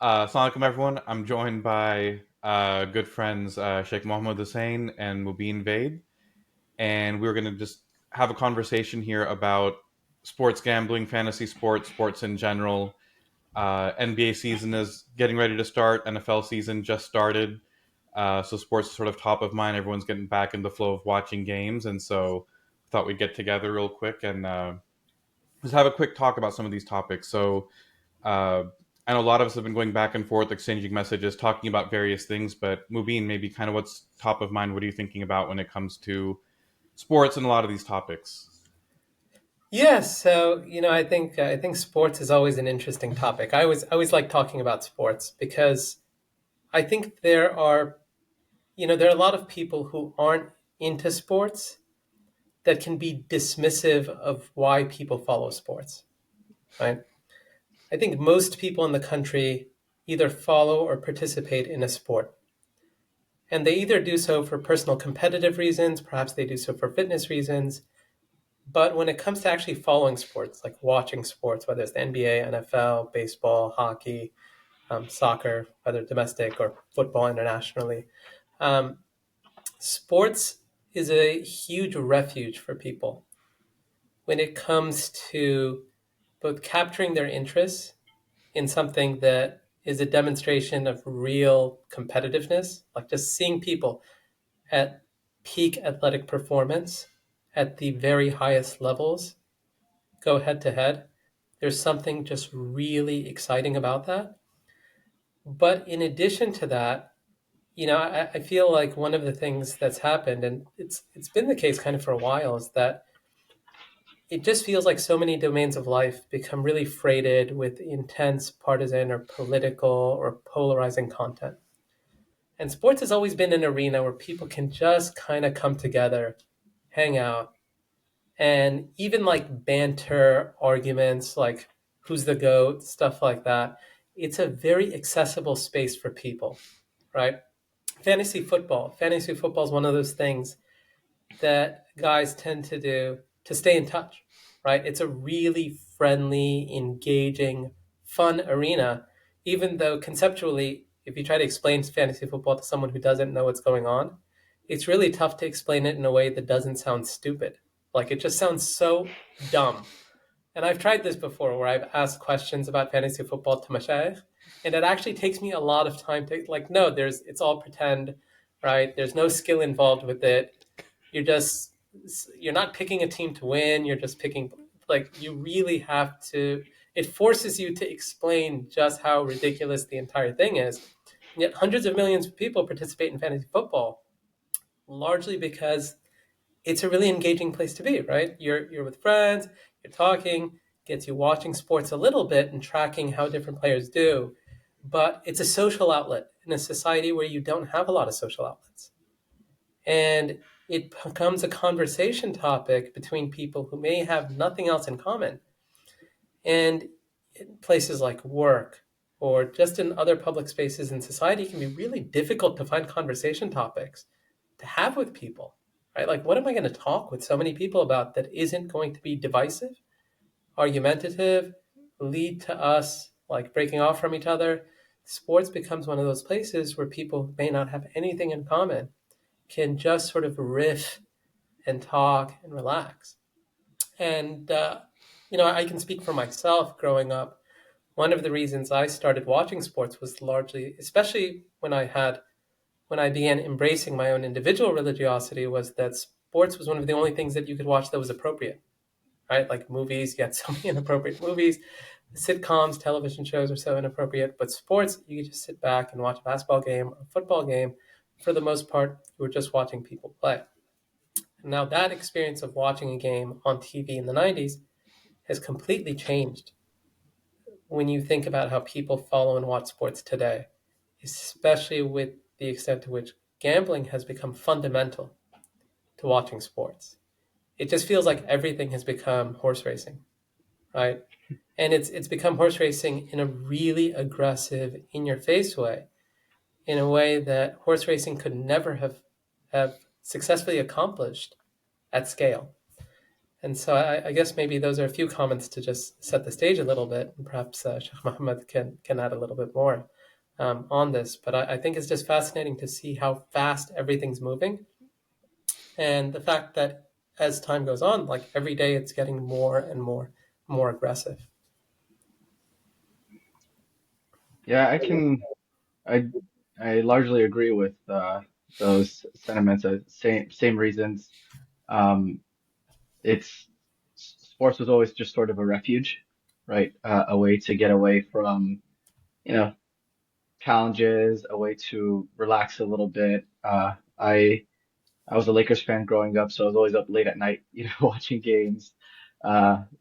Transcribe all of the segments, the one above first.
Assalamu alaikum, everyone. I'm joined by good friends Sheikh Mohammed Hussein and Mubin Vaid, and we're going to just have a conversation here about sports gambling, fantasy sports, sports in general. NBA season is getting ready to start. NFL season just started, so sports is sort of top of mind. Everyone's getting back in the flow of watching games, and so thought we'd get together real quick and just have a quick talk about some of these topics. So uh, I know a lot of us have been going back and forth, exchanging messages, talking about various things. But Mubin, maybe kind of what's top of mind? What are you thinking about when it comes to sports and a lot of these topics? I think sports is always an interesting topic. I always like talking about sports because I think there are a lot of people who aren't into sports that can be dismissive of why people follow sports, right? I think most people in the country either follow or participate in a sport. And they either do so for personal competitive reasons, perhaps they do so for fitness reasons. But when it comes to actually following sports, like watching sports, whether it's the NBA, NFL, baseball, hockey, soccer, whether domestic or football internationally, um, sports is a huge refuge for people when it comes to both capturing their interests in something that is a demonstration of real competitiveness, like just seeing people at peak athletic performance at the very highest levels go head to head. There's something just really exciting about that. But in addition to that, I feel like one of the things that's happened, and it's been the case kind of for a while, is that it just feels like so many domains of life become really freighted with intense partisan or political or polarizing content. And sports has always been an arena where people can just kind of come together, hang out, and even like banter arguments like who's the goat, stuff like that. It's a very accessible space for people, right? Fantasy football is one of those things that guys tend to do to stay in touch, right? It's a really friendly, engaging, fun arena, even though conceptually, if you try to explain fantasy football to someone who doesn't know what's going on, it's really tough to explain it in a way that doesn't sound stupid. Like it just sounds so dumb. And I've tried this before where I've asked questions about fantasy football to Mashaykh, and it actually takes me a lot of time to like, no, it's all pretend, right? There's no skill involved with it. You're just you're not picking a team to win, you're just picking like you really have to it forces you to explain just how ridiculous the entire thing is. And yet hundreds of millions of people participate in fantasy football largely because it's a really engaging place to be, right? You're with friends, you're talking, gets you watching sports a little bit and tracking how different players do. But it's a social outlet in a society where you don't have a lot of social outlets. And it becomes a conversation topic between people who may have nothing else in common. And in places like work or just in other public spaces in society, it can be really difficult to find conversation topics to have with people, right? Like, what am I going to talk with so many people about that isn't going to be divisive, argumentative, lead to us like breaking off from each other? Sports becomes one of those places where people may not have anything in common can just sort of riff and talk and relax. And, I can speak for myself growing up. One of the reasons I started watching sports was largely, especially when I began embracing my own individual religiosity, was that sports was one of the only things that you could watch that was appropriate, right? Like movies, you had so many inappropriate movies. Sitcoms, television shows are so inappropriate, but sports, you could just sit back and watch a basketball game or a football game. For the most part, you were just watching people play. Now, that experience of watching a game on TV in the 90s has completely changed when you think about how people follow and watch sports today, especially with the extent to which gambling has become fundamental to watching sports. It just feels like everything has become horse racing, right? And it's become horse racing in a really aggressive, in your face way, in a way that horse racing could never have successfully accomplished at scale. And so I guess maybe those are a few comments to just set the stage a little bit, and perhaps Sheikh Mohammed can add a little bit more on this. But I think it's just fascinating to see how fast everything's moving, and the fact that as time goes on, like every day, it's getting more and more aggressive. Yeah, I I largely agree with those sentiments. Same reasons. Um, it's Sports was always just sort of a refuge, right? A way to get away from, you know, challenges, a way to relax a little bit. I was a Lakers fan growing up, so I was always up late at night, watching games.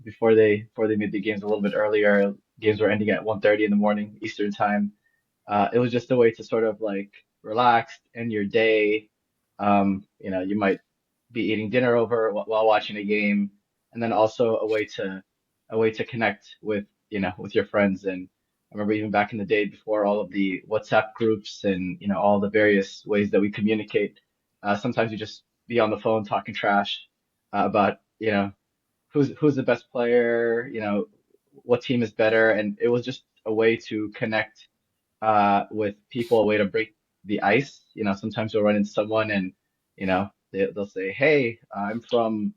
Before they made the games a little bit earlier, games were ending at 1:30 in the morning Eastern time. It was just a way to sort of like relax, end your day. You might be eating dinner over while watching a game, and then also a way to connect with with your friends. And I remember even back in the day before all of the WhatsApp groups and all the various ways that we communicate. Sometimes you just be on the phone talking trash about who's the best player, what team is better, and it was just a way to connect with people, a way to break the ice. Sometimes you'll run into someone and, they'll say, "Hey, I'm from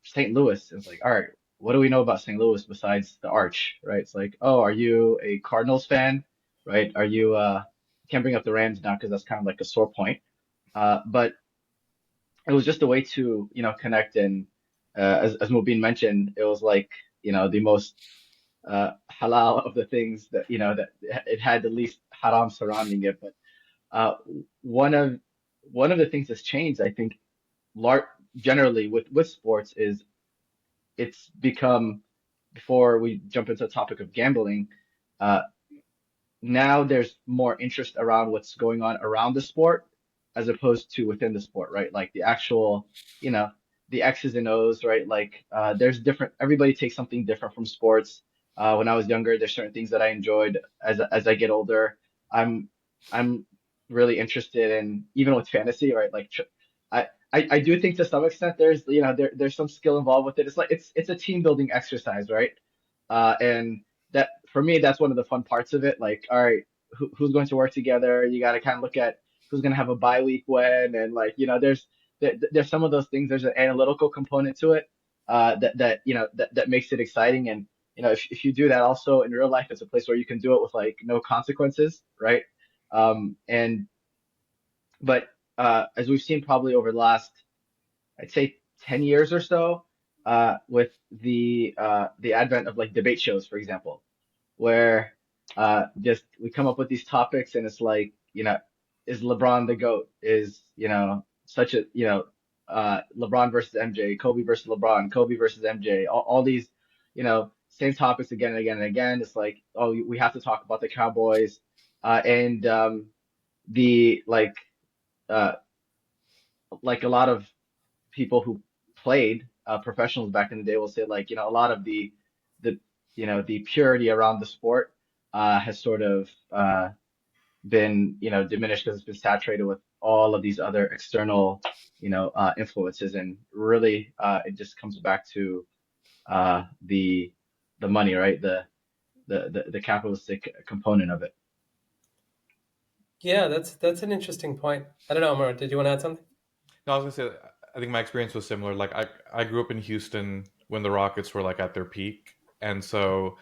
St. Louis." And it's like, all right, what do we know about St. Louis besides the Arch, right? It's like, oh, are you a Cardinals fan, right? Are you, can't bring up the Rams now because that's kind of like a sore point. But it was just a way to, connect. And as Mubin mentioned, it was like, the most halal of the things that, that it had the least haram surrounding it. But uh, one of one of the things that's changed, I think, lar generally with sports is it's become, before we jump into the topic of gambling, uh, now there's more interest around what's going on around the sport as opposed to within the sport, right? Like the actual, you know, the X's and O's, right? Like there's different, everybody takes something different from sports. When I was younger, there's certain things that I enjoyed. As I get older, I'm I'm really interested in, even with fantasy, right? Like I do think to some extent there's there's some skill involved with it. It's like it's a team building exercise, right? And that for me, that's one of the fun parts of it. Like, all right, who's going to work together? You got to kind of look at who's going to have a bye week when, and like, there's some of those things. There's an analytical component to it that makes it exciting. And if you do that also in real life, it's a place where you can do it with like no consequences, right? And but as we've seen probably over the last, I'd say 10 years or so, with the advent of like debate shows, for example, where just we come up with these topics and it's like, is LeBron the GOAT? Is, such a, LeBron versus MJ, Kobe versus LeBron, Kobe versus MJ, all these, same topics again and again and again. It's like, oh, we have to talk about the Cowboys, and the uh, like a lot of people who played professionals back in the day will say like, a lot of the the purity around the sport has sort of been diminished because it's been saturated with all of these other external influences. And really it just comes back to the money, right? The capitalistic component of it. Yeah, that's an interesting point. I don't know, Amar, did you want to add something? No, I was gonna say, I think my experience was similar. Like I grew up in Houston when the Rockets were like at their peak, and so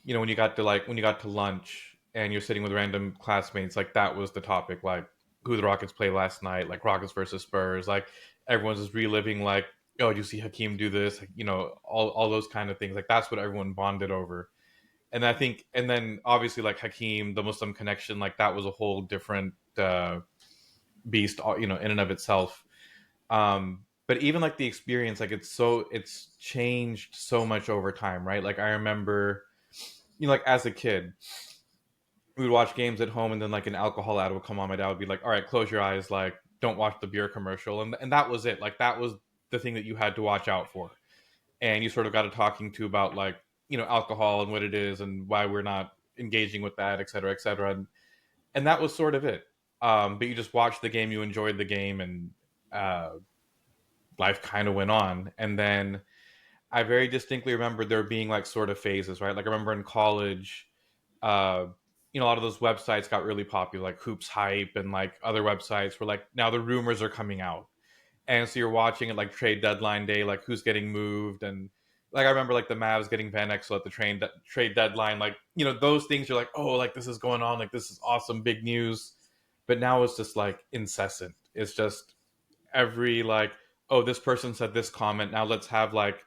when you got to lunch and you're sitting with random classmates, like that was the topic, like who the Rockets played last night, like Rockets versus Spurs, like everyone's just reliving, like, oh, did you see Hakeem do this, like, all those kind of things, like that's what everyone bonded over. And I think, and then obviously like Hakeem, the Muslim connection, like that was a whole different beast, in and of itself. But even like the experience, like it's changed so much over time, right? Like I remember, like as a kid, we would watch games at home, and then like an alcohol ad would come on. My dad would be like, "All right, close your eyes, like don't watch the beer commercial," and that was it. Like that was the thing that you had to watch out for, and you sort of got a talking to about like alcohol and what it is and why we're not engaging with that, et cetera, et cetera, and that was sort of it. But you just watched the game, you enjoyed the game, and uh, life kind of went on. And then I very distinctly remember there being like sort of phases, right? Like I remember in college, uh, a lot of those websites got really popular, like Hoops Hype and like other websites were like, now the rumors are coming out. And so you're watching it like trade deadline day, like who's getting moved. And like I remember like the Mavs getting Van Exel at the trade deadline. Like, those things you're like, oh, like this is going on. Like this is awesome, big news. But now it's just like incessant. It's just every like, oh, this person said this comment. Now let's have like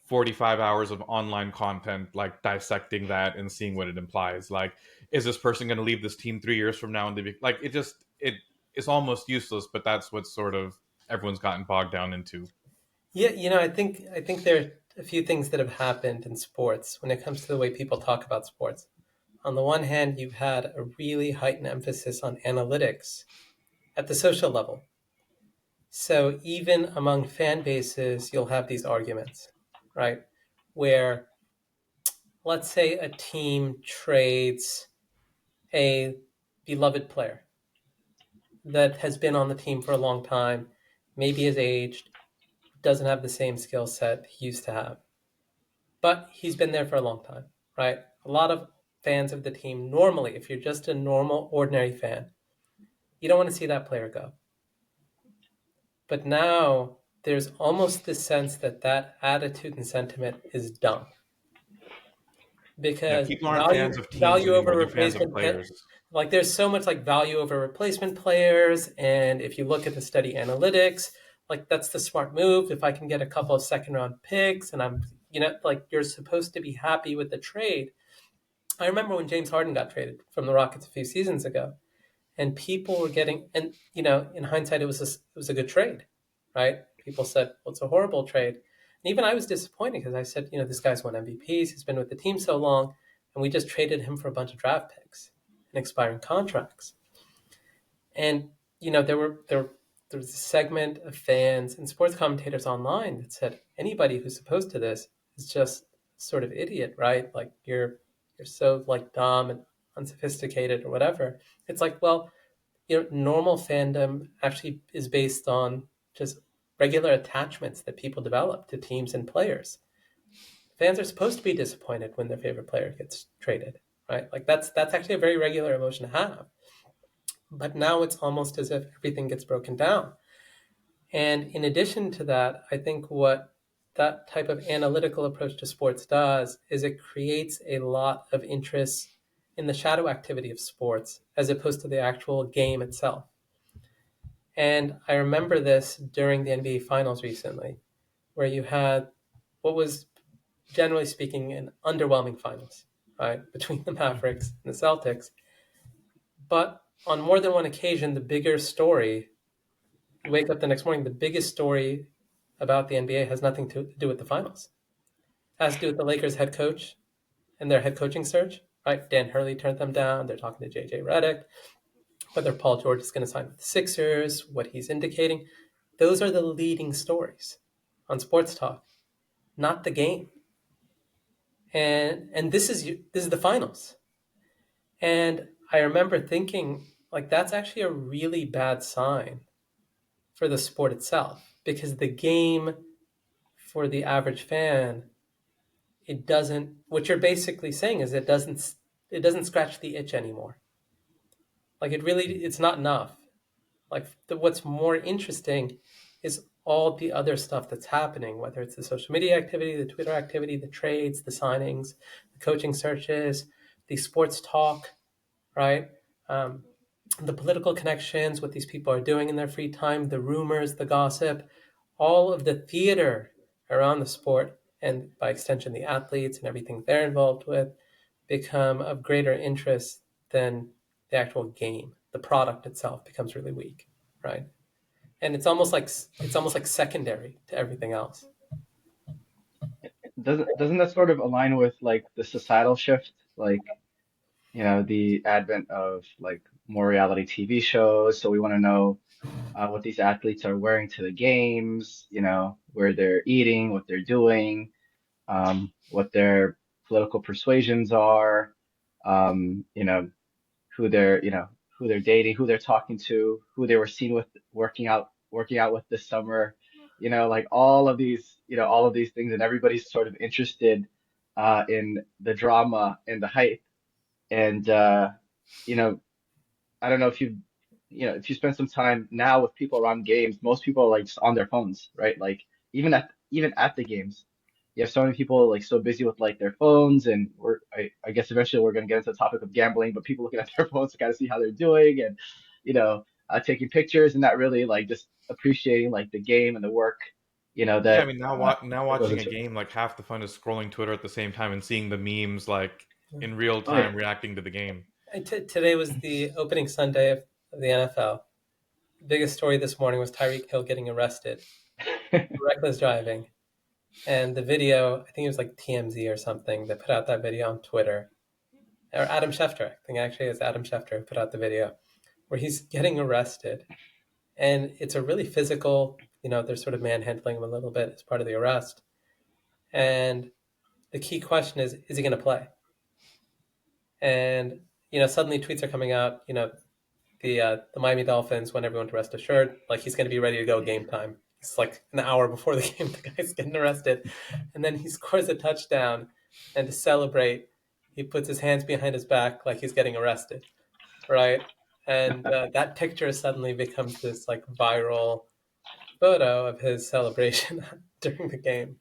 45 hours of online content, like dissecting that and seeing what it implies. Like, is this person going to leave this team 3 years from now? And they be like, it's almost useless, but that's what sort of everyone's gotten bogged down into. Yeah, I think there are a few things that have happened in sports when it comes to the way people talk about sports. On the one hand, you've had a really heightened emphasis on analytics at the social level. So even among fan bases, you'll have these arguments, right? Where, let's say, a team trades a beloved player that has been on the team for a long time, maybe has aged, doesn't have the same skill set he used to have, but he's been there for a long time, right? A lot of fans of the team, normally, if you're just a normal, ordinary fan, you don't want to see that player go. But now there's almost this sense that that attitude and sentiment is dumb Yeah, because people aren't fans value of teams value over anymore. They're fans of replacement, players. like there's so much like value over replacement players, and if you look at the study analytics, like that's the smart move. If I can get a couple of second round picks and I'm, like you're supposed to be happy with the trade. I remember when James Harden got traded from the Rockets a few seasons ago, and people were getting, and in hindsight, it was a good trade, right? People said, "Well, it's a horrible trade," and even I was disappointed because I said, this guy's won MVPs, he's been with the team so long, and we just traded him for a bunch of draft picks and expiring contracts. And there was a segment of fans and sports commentators online that said anybody who's opposed to this is just sort of idiot, right? Like you're so like dumb and unsophisticated or whatever. It's like, well, normal fandom actually is based on just regular attachments that people develop to teams and players. Fans are supposed to be disappointed when their favorite player gets traded, right? Like that's actually a very regular emotion to have. But now it's almost as if everything gets broken down. And in addition to that, I think what that type of analytical approach to sports does is it creates a lot of interest in the shadow activity of sports as opposed to the actual game itself. And I remember this during the NBA Finals recently, where you had what was, generally speaking, an underwhelming finals, right, between the Mavericks and the Celtics. But on more than one occasion, the bigger story, you wake up the next morning, the biggest story about the NBA has nothing to do with the finals. It has to do with the Lakers head coach and their head coaching search, right? Dan Hurley turned them down. They're talking to JJ Redick, whether Paul George is going to sign with the Sixers, what he's indicating. Those are the leading stories on sports talk, not the game. And this is the finals. And I remember thinking, like, that's actually a really bad sign for the sport itself, because the game, for the average fan, it doesn't, what you're basically saying is it doesn't scratch the itch anymore. Like it's not enough. Like what's more interesting is all the other stuff that's happening, whether it's the social media activity, the Twitter activity, the trades, the signings, the coaching searches, the sports talk, right? Um, the political connections, what these people are doing in their free time, the rumors, the gossip, all of the theater around the sport, and by extension, the athletes and everything they're involved with, become of greater interest than the actual game. The product itself becomes really weak, right? And it's almost like secondary to everything else. Doesn't that sort of align with like the societal shift? Like, the advent of like more reality TV shows. So we want to know what these athletes are wearing to the games, where they're eating, what they're doing, what their political persuasions are, um, you know, who they're dating, who they're talking to, who they were seen with working out with this summer. like all of these things, and everybody's sort of interested in the drama and the hype. And you know, I don't know if you spend some time now with people around games, most people are like just on their phones, right? Like even at the games, you have so many people like so busy with like their phones, and I guess eventually we're gonna get into the topic of gambling, but people looking at their phones to kind of see how they're doing, and taking pictures and not really like just appreciating like the game and the work, Yeah, I that mean now that goes watching a into it. game, like half the fun is scrolling Twitter at the same time and seeing the memes like in real Oh yeah. time reacting to the game. Today was the opening Sunday of the NFL. The biggest story this morning was Tyreek Hill getting arrested for reckless driving. And the video, I think it was like TMZ or something that put out that video on Twitter. Or Adam Schefter, I think actually it's Adam Schefter who put out the video where he's getting arrested. And it's a really physical, they're sort of manhandling him a little bit as part of the arrest. And the key question is he going to play? And, suddenly tweets are coming out, the Miami Dolphins want everyone to rest assured, like he's going to be ready to go game time. It's like an hour before the game, the guy's getting arrested. And then he scores a touchdown. And to celebrate, he puts his hands behind his back like he's getting arrested, right? And that picture suddenly becomes this like viral photo of his celebration during the game.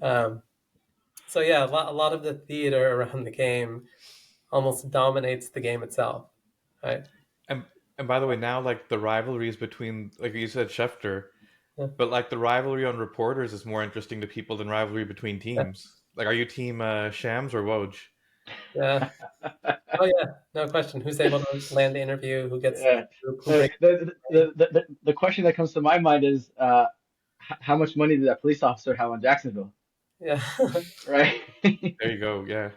So yeah, a lot of the theater around the game almost dominates the game itself, right? And and by the way, now like the rivalries between, like you said, Schefter, Yeah. but like the rivalry on reporters is more interesting to people than rivalry between teams. Like, are you team Shams or Woj? Yeah. Oh yeah, no question. Who's able to land the interview? Who gets Yeah. who breaks The question that comes to my mind is how much money did that police officer have on Jacksonville, the yeah. right? There you go. Yeah.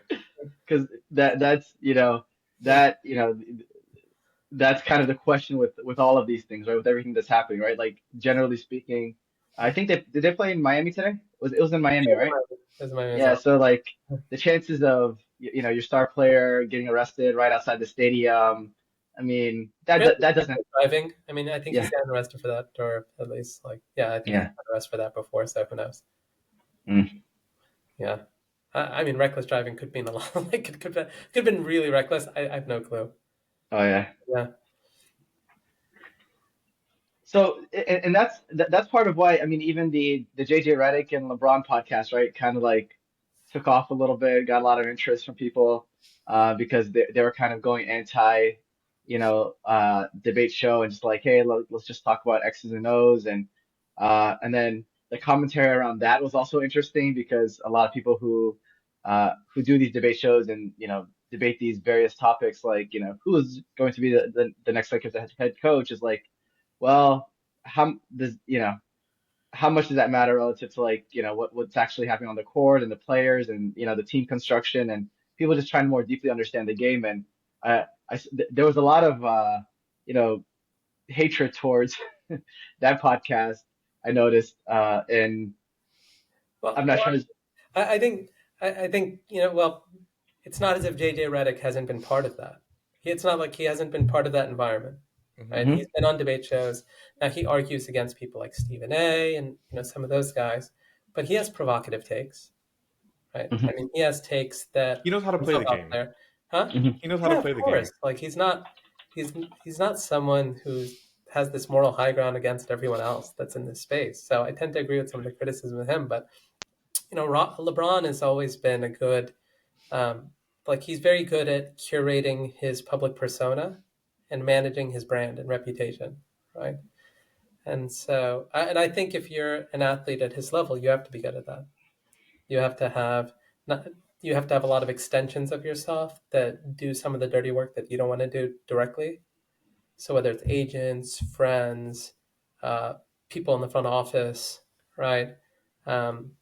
Because that that's kind of the question with all of these things, right? With everything that's happening, right? Like generally speaking, I think they play in Miami today? It was in Miami, right? Is my Yeah. result. So like the chances of your star player getting arrested right outside the stadium, I mean Really? that doesn't. Driving. I mean, I think he's Yeah. gotten arrested for that, or at least like, yeah, I think he's Yeah. gotten arrested for that before. So who knows? Mm. Yeah. I mean, reckless driving could mean a lot. Like it could have been really reckless. I have no clue. Oh yeah. Yeah. So, and that's part of why, I mean, even the JJ Redick and LeBron podcast, right, kind of like took off a little bit, got a lot of interest from people because they were kind of going anti, debate show and just like, hey, let's just talk about X's and O's, and then the commentary around that was also interesting because a lot of people who do these debate shows and debate these various topics like who is going to be the next Lakers head coach is like, well, how does how much does that matter relative to like what's actually happening on the court and the players and the team construction and people just trying to more deeply understand the game. And there was a lot of you know hatred towards that podcast. I noticed, and Well, I'm not sure. I think I think well, it's not as if JJ Redick hasn't been part of that. It's not like he hasn't been part of that environment, Hmm. right? Mhm. He's been on debate shows. Now he argues against people like Stephen A. and some of those guys, but he has provocative takes, right? I Mhm. mean, he has takes that He knows how to play himself the out game. there, huh? Mhm. He knows how to Yeah, of play the game. course. Like he's he's not someone who has this moral high ground against everyone else that's in this space. So I tend to agree with some of the criticism of him, but LeBron has always been a good, um, like he's very good at curating his public persona and managing his brand and reputation, right? And so, and I think if you're an athlete at his level, you have to be good at that. You have to have not, you have to have a lot of extensions of yourself that do some of the dirty work that you don't want to do directly. So whether it's agents, friends, uh, people in the front office, right? Um,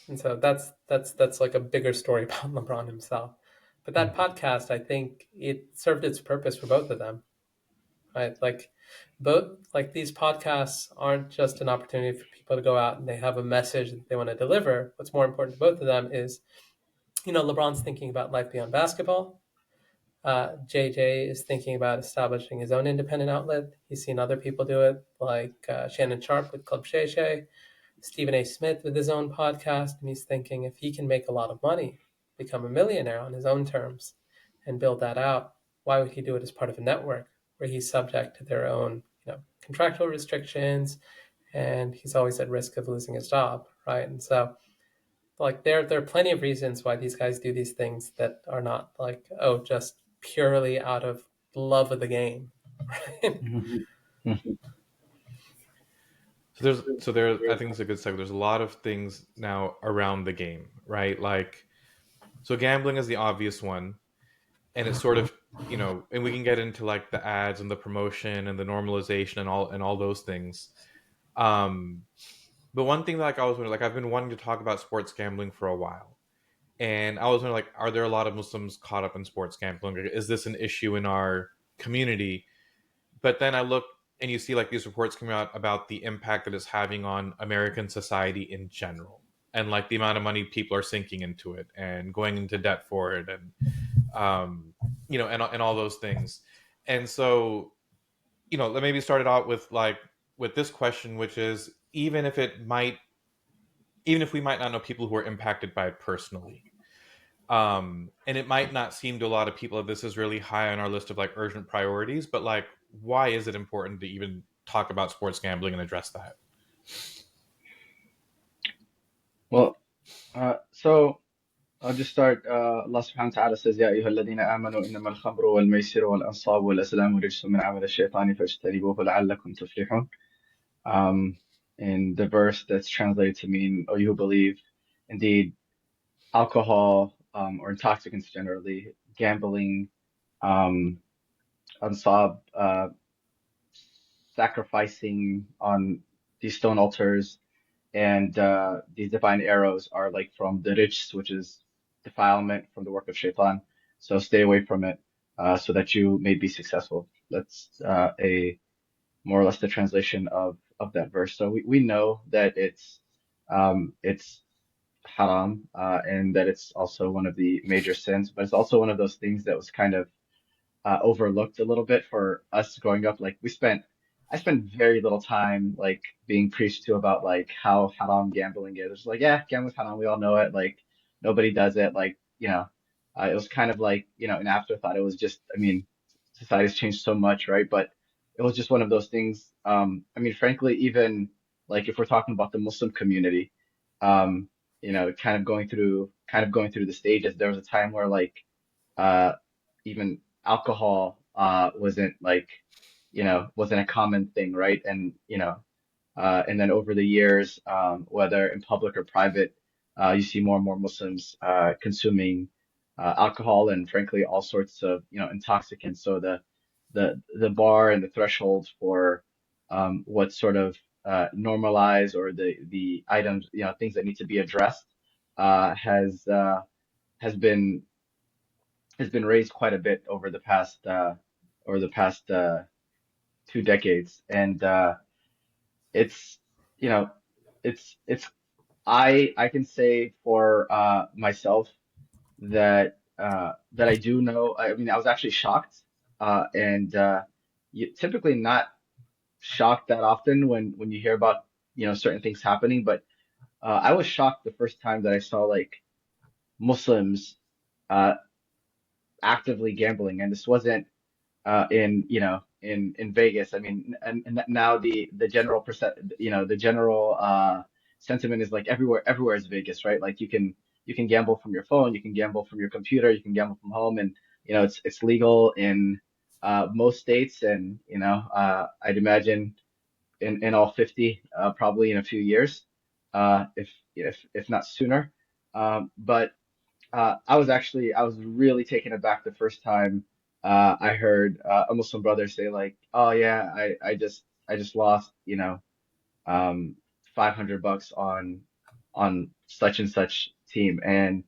and so that's like a bigger story about LeBron himself. But that podcast, I think it served its purpose for both of them, right? Like both like these podcasts aren't just an opportunity for people to go out and they have a message that they want to deliver. What's more important to both of them is, LeBron's thinking about life beyond basketball. JJ is thinking about establishing his own independent outlet. He's seen other people do it, like Shannon Sharp with Club Shay Shay. Stephen A. Smith with his own podcast, and he's thinking if he can make a lot of money, become a millionaire on his own terms, and build that out, why would he do it as part of a network where he's subject to their own, contractual restrictions, and he's always at risk of losing his job, right? And so, like, there are plenty of reasons why these guys do these things that are not like, oh, just purely out of love of the game, right? So there I think it's a good segue. There's a lot of things now around the game, right? Like, so gambling is the obvious one, and it's sort of, and we can get into like the ads and the promotion and the normalization and all those things. Um, but one thing that, like, I was wondering, like, I've been wanting to talk about sports gambling for a while, and I was wondering, like, are there a lot of Muslims caught up in sports gambling? Is this an issue in our community? But then I look and you see like these reports coming out about the impact that it's having on American society in general, and like the amount of money people are sinking into it and going into debt for it, and and all those things. And so, let maybe start it out with this question, which is, even if we might not know people who are impacted by it personally, and it might not seem to a lot of people that this is really high on our list of like urgent priorities, but like, why is it important to even talk about sports gambling and address that? Well, so I'll just start. Allah subhanahu wa ta'ala says, يا أيها الذين آمنوا إنما الخمر والميسر والأنصاب والأزلام رجس من عمل الشيطان فاجتنبوه لعلكم تفلحون. In the verse that's translated to mean, "O you who believe, indeed, alcohol, or intoxicants generally, gambling, um, ansab, sacrificing on these stone altars, and these divine arrows are like from the rijs, which is defilement from the work of shaitan. So stay away from it, so that you may be successful." That's a more or less the translation of that verse. So we know that it's haram, and that it's also one of the major sins, but it's also one of those things that was kind of overlooked a little bit for us growing up. Like I spent very little time like being preached to about like how haram gambling is. It's like, yeah, gambling's haram. We all know it. Like nobody does it. Like, it was kind of like, an afterthought. It was just, I mean, society's changed so much, right? But it was just one of those things. I mean, frankly, even like if we're talking about the Muslim community, um, kind of going through the stages, there was a time where like, uh, even alcohol wasn't a common thing, right? And then over the years, whether in public or private, you see more and more Muslims consuming alcohol and frankly all sorts of intoxicants. So the bar and the threshold for what's sort of normalized, or the items, things that need to be addressed, uh, has uh, has been has been raised quite a bit over the past 2 decades, and it's you know it's I can say for myself that I do know. I mean, I was actually shocked, and you typically not shocked that often when you hear about certain things happening, but I was shocked the first time that I saw like Muslims uh, actively gambling, and this wasn't in Vegas. I mean, and now the general the general sentiment is like everywhere is Vegas, right? Like you can gamble from your phone, you can gamble from your computer, you can gamble from home, and it's legal in most states, and I'd imagine in all 50, probably in a few years, if not sooner. But I was really taken aback the first time I heard a Muslim brother say like, "Oh yeah, I just lost, 500 bucks on such and such team," and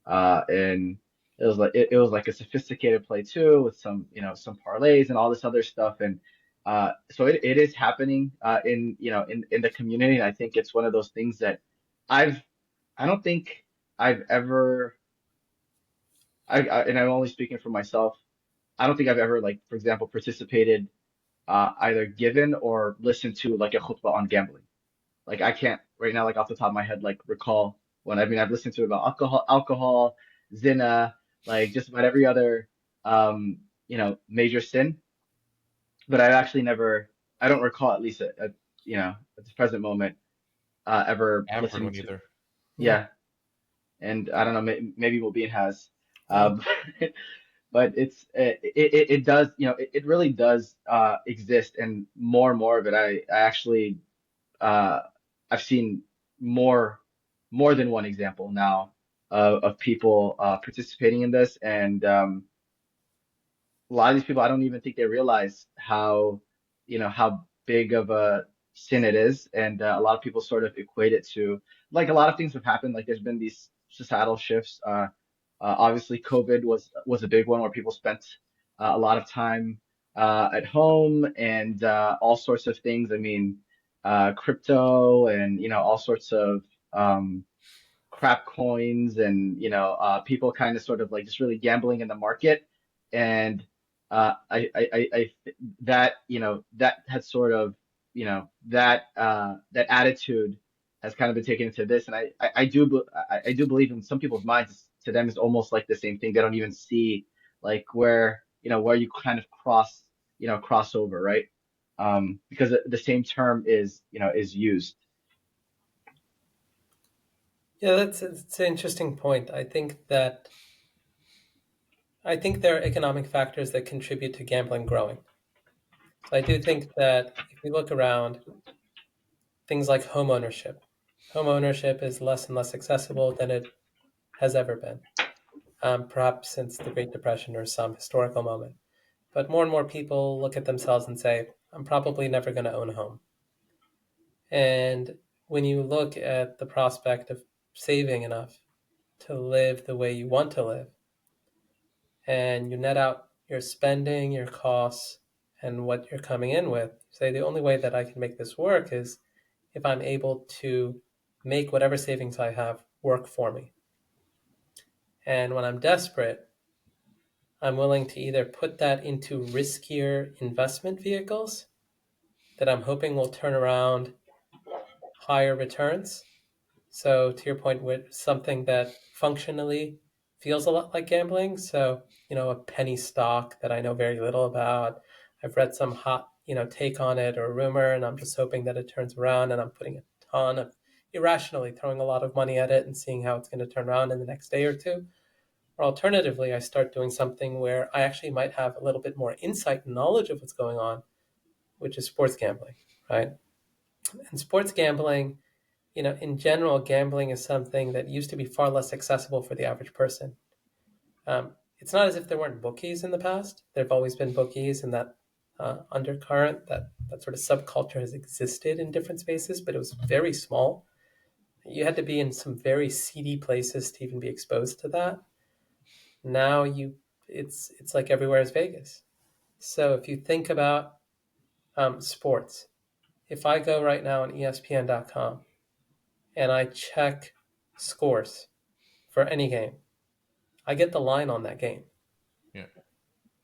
it was like a sophisticated play too, with some parlays and all this other stuff, and so it is happening in the community, and I think it's one of those things that I've I don't think I've ever and I'm only speaking for myself. I don't think I've ever, like, for example, participated, either given or listened to like a khutbah on gambling. Like I can't right now, like off the top of my head, like recall when I've listened to about alcohol, zina, like just about every other major sin, but I've actually never, I don't recall at least at this present moment ever I haven't heard listening one to. either. Yeah. Yeah, and I don't know, maybe Mobeen has. Yeah. Um, but it does, it really does exist, and more of it. I actually uh I've seen more more than one example now of people participating in this, and a lot of these people, I don't even think they realize how big of a sin it is, and a lot of people sort of equate it to, like, a lot of things have happened. Like there's been these societal shifts. Obviously, COVID was a big one where people spent a lot of time at home, and all sorts of things. I mean, crypto, and all sorts of crap coins, and people kind of sort of like just really gambling in the market. And that that had sort of that attitude has kind of been taken into this. And I do believe in some people's minds, to them is almost like the same thing. They don't even see like where you kind of cross over, right? Because the same term is used. Yeah, it's an interesting point. I think there are economic factors that contribute to gambling growing. So I do think that if we look around, things like home ownership is less and less accessible than it has ever been, perhaps since the Great Depression or some historical moment. But more and more people look at themselves and say, I'm probably never going to own a home. And when you look at the prospect of saving enough to live the way you want to live, and you net out your spending, your costs, and what you're coming in with, say the only way that I can make this work is if I'm able to make whatever savings I have work for me. And when I'm desperate, I'm willing to either put that into riskier investment vehicles that I'm hoping will turn around higher returns. So, to your point, with something that functionally feels a lot like gambling. So, a penny stock that I know very little about. I've read some hot, take on it or rumor, and I'm just hoping that it turns around, and I'm putting a ton of irrationally throwing a lot of money at it and seeing how it's going to turn around in the next day or two. Or alternatively, I start doing something where I actually might have a little bit more insight and knowledge of what's going on, which is sports gambling, right? And sports gambling, in general, gambling is something that used to be far less accessible for the average person. It's not as if there weren't bookies in the past. There have always been bookies, and that undercurrent, that sort of subculture has existed in different spaces, but it was very small. You had to be in some very seedy places to even be exposed to that. Now it's like everywhere is Vegas. So if you think about sports, if I go right now on ESPN.com and I check scores for any game, I get the line on that game. Yeah.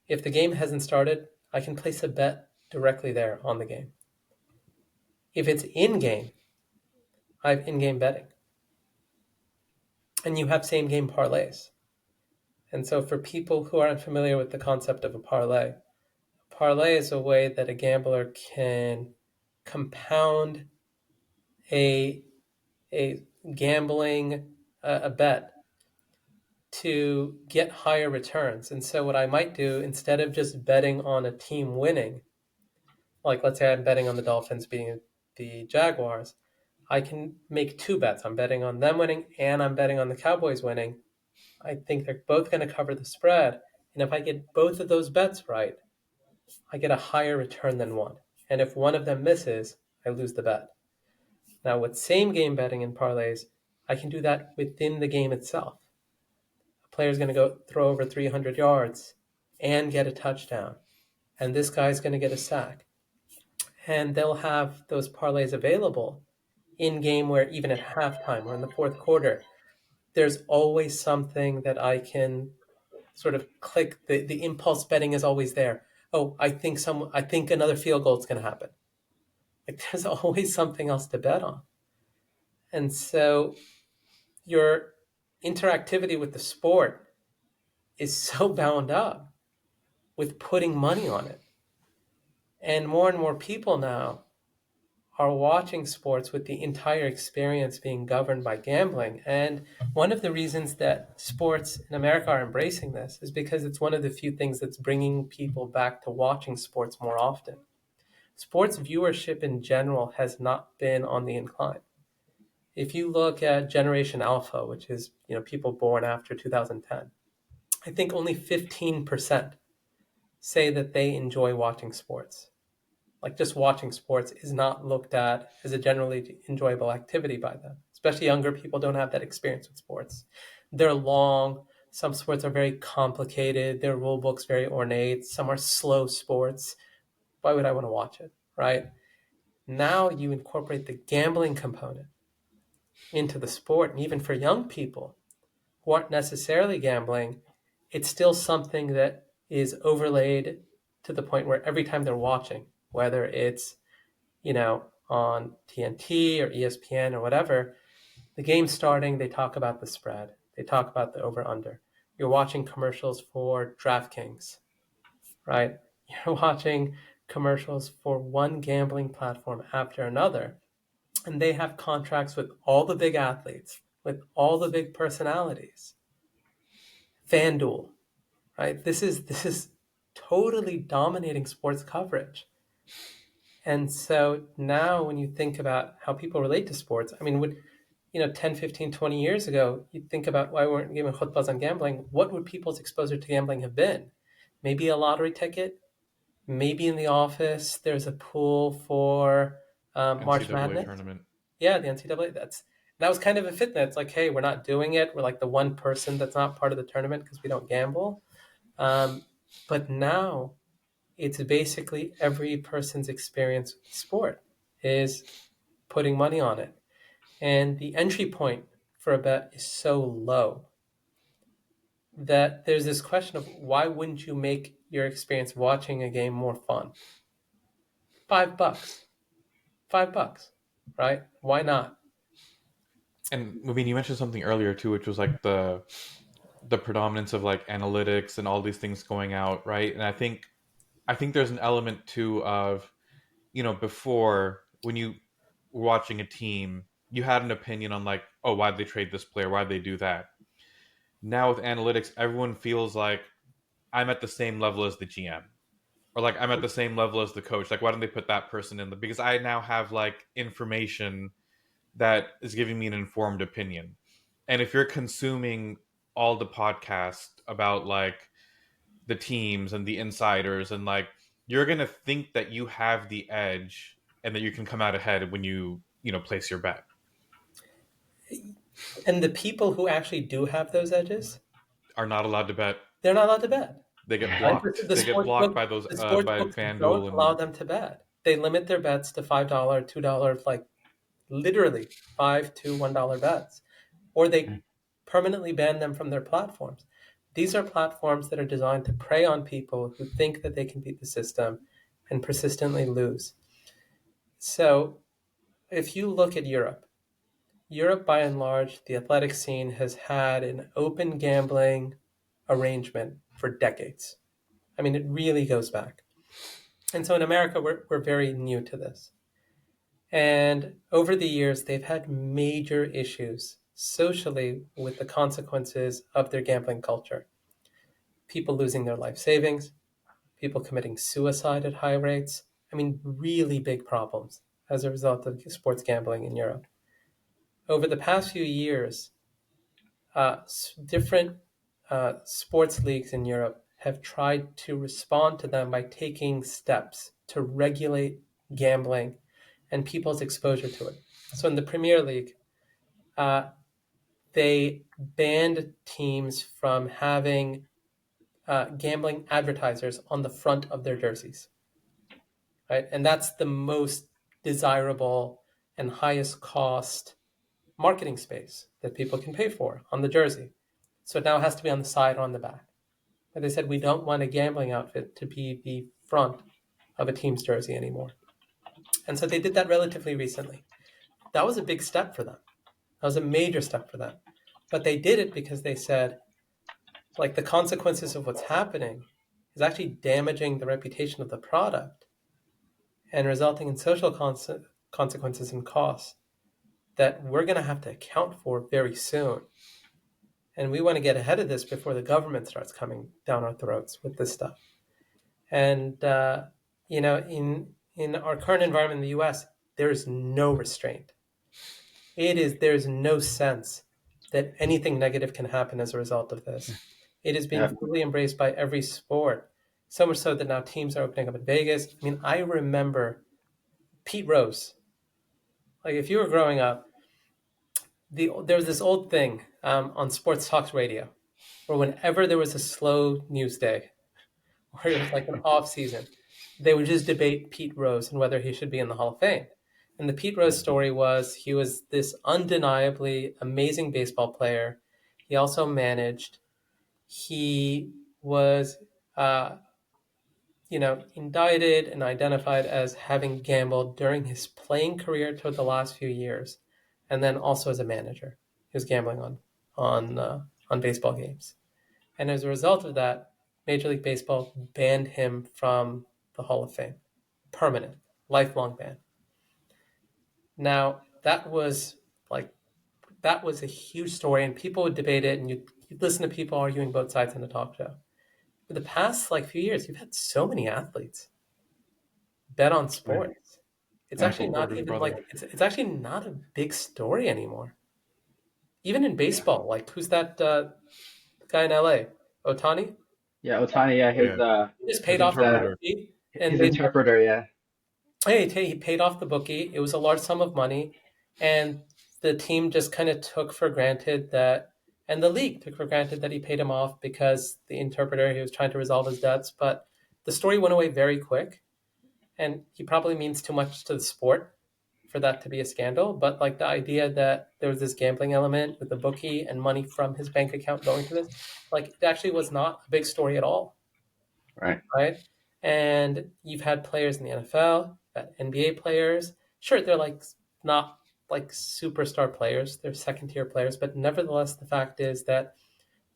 If the game hasn't started, I can place a bet directly there on the game. If it's in game, I have in game betting. And you have same game parlays. And so for people who aren't familiar with the concept of a parlay is a way that a gambler can compound a a gambling a bet to get higher returns. And so what I might do, instead of just betting on a team winning, like let's say I'm betting on the Dolphins beating the Jaguars, I can make two bets. I'm betting on them winning and I'm betting on the Cowboys winning. I think they're both going to cover the spread. And if I get both of those bets right, I get a higher return than one. And if one of them misses, I lose the bet. Now, with same game betting and parlays, I can do that within the game itself. A player's going to go throw over 300 yards and get a touchdown. And this guy's going to get a sack. And they'll have those parlays available in game where even at halftime or in the fourth quarter, there's always something that I can sort of click. The impulse betting is always there. Oh, I think another field goal is going to happen. Like there's always something else to bet on. And so your interactivity with the sport is so bound up with putting money on it. And more people now are watching sports with the entire experience being governed by gambling. And one of the reasons that sports in America are embracing this is because it's one of the few things that's bringing people back to watching sports more often. Sports viewership in general has not been on the incline. If you look at Generation Alpha, which is people born after 2010, I think only 15% say that they enjoy watching sports. Like just watching sports is not looked at as a generally enjoyable activity by them. Especially younger people don't have that experience with sports. They're long. Some sports are very complicated. Their rule books very ornate. Some are slow sports. Why would I want to watch it, right? Now you incorporate the gambling component into the sport, and even for young people who aren't necessarily gambling, it's still something that is overlaid to the point where every time they're watching, whether it's on TNT or ESPN or whatever, the game's starting, they talk about the spread. They talk about the over-under. You're watching commercials for DraftKings, right? You're watching commercials for one gambling platform after another. And they have contracts with all the big athletes, with all the big personalities. FanDuel, right? This is totally dominating sports coverage. And so now when you think about how people relate to sports, I mean, 10, 15, 20 years ago, you think about why we weren't giving khutbahs on gambling. What would people's exposure to gambling have been? Maybe a lottery ticket. Maybe in the office, there's a pool for March NCAA Madness. tournament. Yeah, the NCAA. That was kind of a fit. It's like, hey, we're not doing it. We're like the one person that's not part of the tournament because we don't gamble. But now it's basically every person's experience with sport is putting money on it. And the entry point for a bet is so low that there's this question of why wouldn't you make your experience watching a game more fun? $5. $5, right? Why not? And I mean, you mentioned something earlier too, which was like the predominance of like analytics and all these things going out, right? And I think there's an element too of, before when you were watching a team, you had an opinion on like, oh, why'd they trade this player? Why'd they do that? Now with analytics, everyone feels like I'm at the same level as the GM. Or like I'm at the same level as the coach. Like, why don't they put that person in the? Because I now have like information that is giving me an informed opinion. And if you're consuming all the podcasts about like the teams and the insiders and like you're gonna think that you have the edge and that you can come out ahead when you place your bet. And the people who actually do have those edges, Are not allowed to bet. they're not allowed to bet. They get Right? blocked. The They get sports blocked book, by those the sports by books don't FanDuel allow and them to bet. They limit their bets to $5, $2, like literally $5 to $1 bets, or they permanently ban them from their platforms. These are platforms that are designed to prey on people who think that they can beat the system and persistently lose. So if you look at Europe by and large, the athletic scene has had an open gambling arrangement for decades. I mean, it really goes back. And so in America, we're very new to this. And over the years, they've had major issues socially with the consequences of their gambling culture. People losing their life savings, people committing suicide at high rates. I mean, really big problems as a result of sports gambling in Europe. Over the past few years, different sports leagues in Europe have tried to respond to them by taking steps to regulate gambling and people's exposure to it. So in the Premier League, they banned teams from having gambling advertisers on the front of their jerseys, right? And that's the most desirable and highest cost marketing space that people can pay for on the jersey. So it now has to be on the side or on the back. And they said, we don't want a gambling outfit to be the front of a team's jersey anymore. And so they did that relatively recently. That was a big step for them. That was a major step for them. But they did it because they said, like, the consequences of what's happening is actually damaging the reputation of the product and resulting in social consequences and costs that we're going to have to account for very soon. And we want to get ahead of this before the government starts coming down our throats with this stuff. And in our current environment in the U.S., there is no restraint. There's no sense that anything negative can happen as a result of this. It is being Yeah. fully embraced by every sport, so much so that now teams are opening up in Vegas. I mean, I remember Pete Rose. Like, if you were growing up, there was this old thing on sports talk radio, where whenever there was a slow news day, or it was like an off season, they would just debate Pete Rose and whether he should be in the Hall of Fame. And the Pete Rose story was he was this undeniably amazing baseball player. He also managed. He was, indicted and identified as having gambled during his playing career toward the last few years, and then also as a manager. He was gambling on baseball games. And as a result of that, Major League Baseball banned him from the Hall of Fame. Permanent, lifelong ban. Now, that was a huge story, and people would debate it, and you'd listen to people arguing both sides in the talk show. For the past few years, you've had so many athletes bet on sports. It's Michael actually not Porter's even brother. it's actually not a big story anymore. Even in baseball, who's that guy in LA? Otani? Yeah, Otani, yeah, Yeah. He just His paid off the interpreter. bookie, and his they interpreter, yeah. he paid off the bookie. It was a large sum of money, and the team just kind of took for granted that, and the league took for granted that he paid him off because the interpreter, he was trying to resolve his debts. But the story went away very quick, and he probably means too much to the sport for that to be a scandal. But the idea that there was this gambling element with the bookie and money from his bank account going to this, it actually was not a big story at all. Right. Right? And you've had players in the NFL, NBA players. Sure, they're not superstar players; they're second tier players. But nevertheless, the fact is that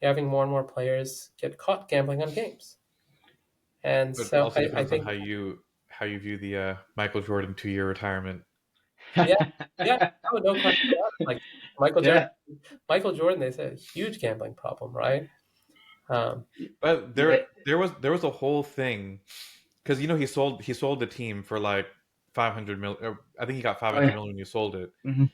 you're having more and more players get caught gambling on games. And But it so also I depends on think, how you view the Michael Jordan 2 year retirement. yeah, no question about it. Yeah. Michael Jordan, they say a huge gambling problem, right? But Yeah. there was a whole thing because he sold the team for like 500 million. I think he got Oh 500 yeah. million when he sold it. Hmm.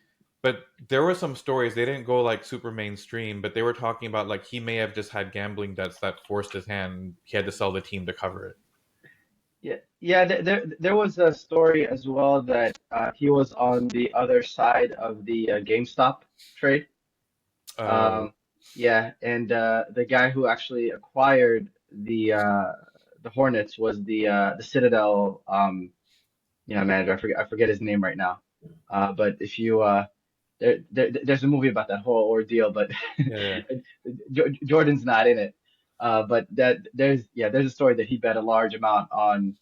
But there were some stories, they didn't go super mainstream, but they were talking about he may have just had gambling debts that forced his hand. He had to sell the team to cover it. Yeah, yeah. There was a story as well that he was on the other side of the GameStop trade. Oh, Um, yeah, and the guy who actually acquired the Hornets was the Citadel manager. I forget his name right now. But if you there's a movie about that whole ordeal, but yeah. Jordan's not in it. But there's a story that he bet a large amount on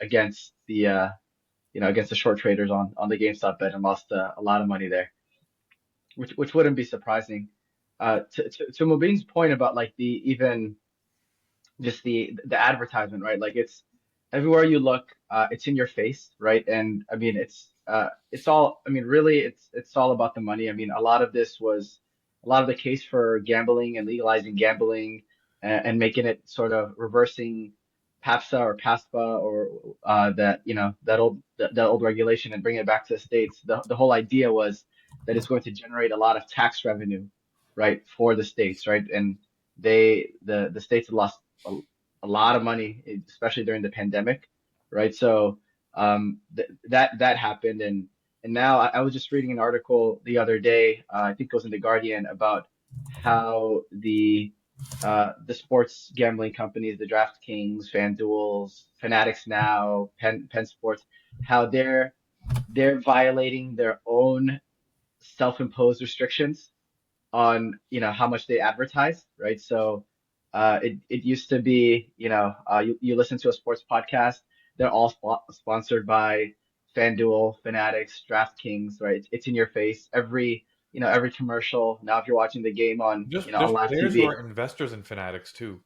against the short traders on the GameStop bet and lost a lot of money there, which wouldn't be surprising. To Mubin's point about the even just the advertisement, right? It's everywhere you look, it's in your face, right? And I mean, it's all. I mean, really, it's all about the money. I mean, a lot of this was a lot of the case for gambling and legalizing gambling and making it sort of reversing PAPSA or PASPA or that old regulation and bringing it back to the states. The whole idea was that it's going to generate a lot of tax revenue, right, for the states, right? And the states have lost a lot of money, especially during the pandemic, right? So that happened, and now I was just reading an article the other day, I think it was in the Guardian, about how the sports gambling companies, the DraftKings, FanDuel's, Fanatics now, Penn Sports, how they're violating their own self-imposed restrictions on how much they advertise, right? So it used to be you listen to a sports podcast, they're all sponsored by FanDuel, Fanatics, DraftKings, right? It's in your face. Every every commercial. Now, if you're watching the game on, on There's live players who TV. are investors and fanatics too.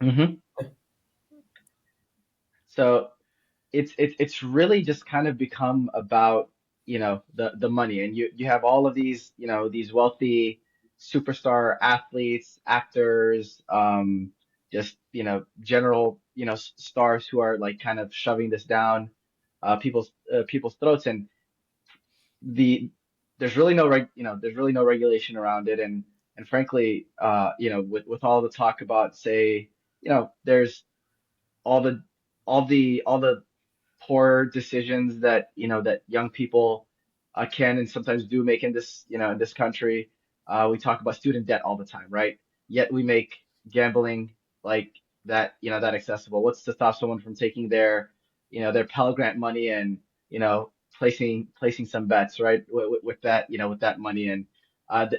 Hmm. So it's really just kind of become about, the money, and you have all of these, these wealthy superstar athletes, actors, just, general, stars who are like kind of shoving this down people's throats, and the there's really no there's really no regulation around it, and frankly, with all the talk about, say, there's all the all the poor decisions that, that young people can and sometimes do make in this, in this country. We talk about student debt all the time, right? Yet we make gambling like that, that accessible. What's to stop someone from taking their Pell Grant money and, placing some bets, right? With that, with that money, and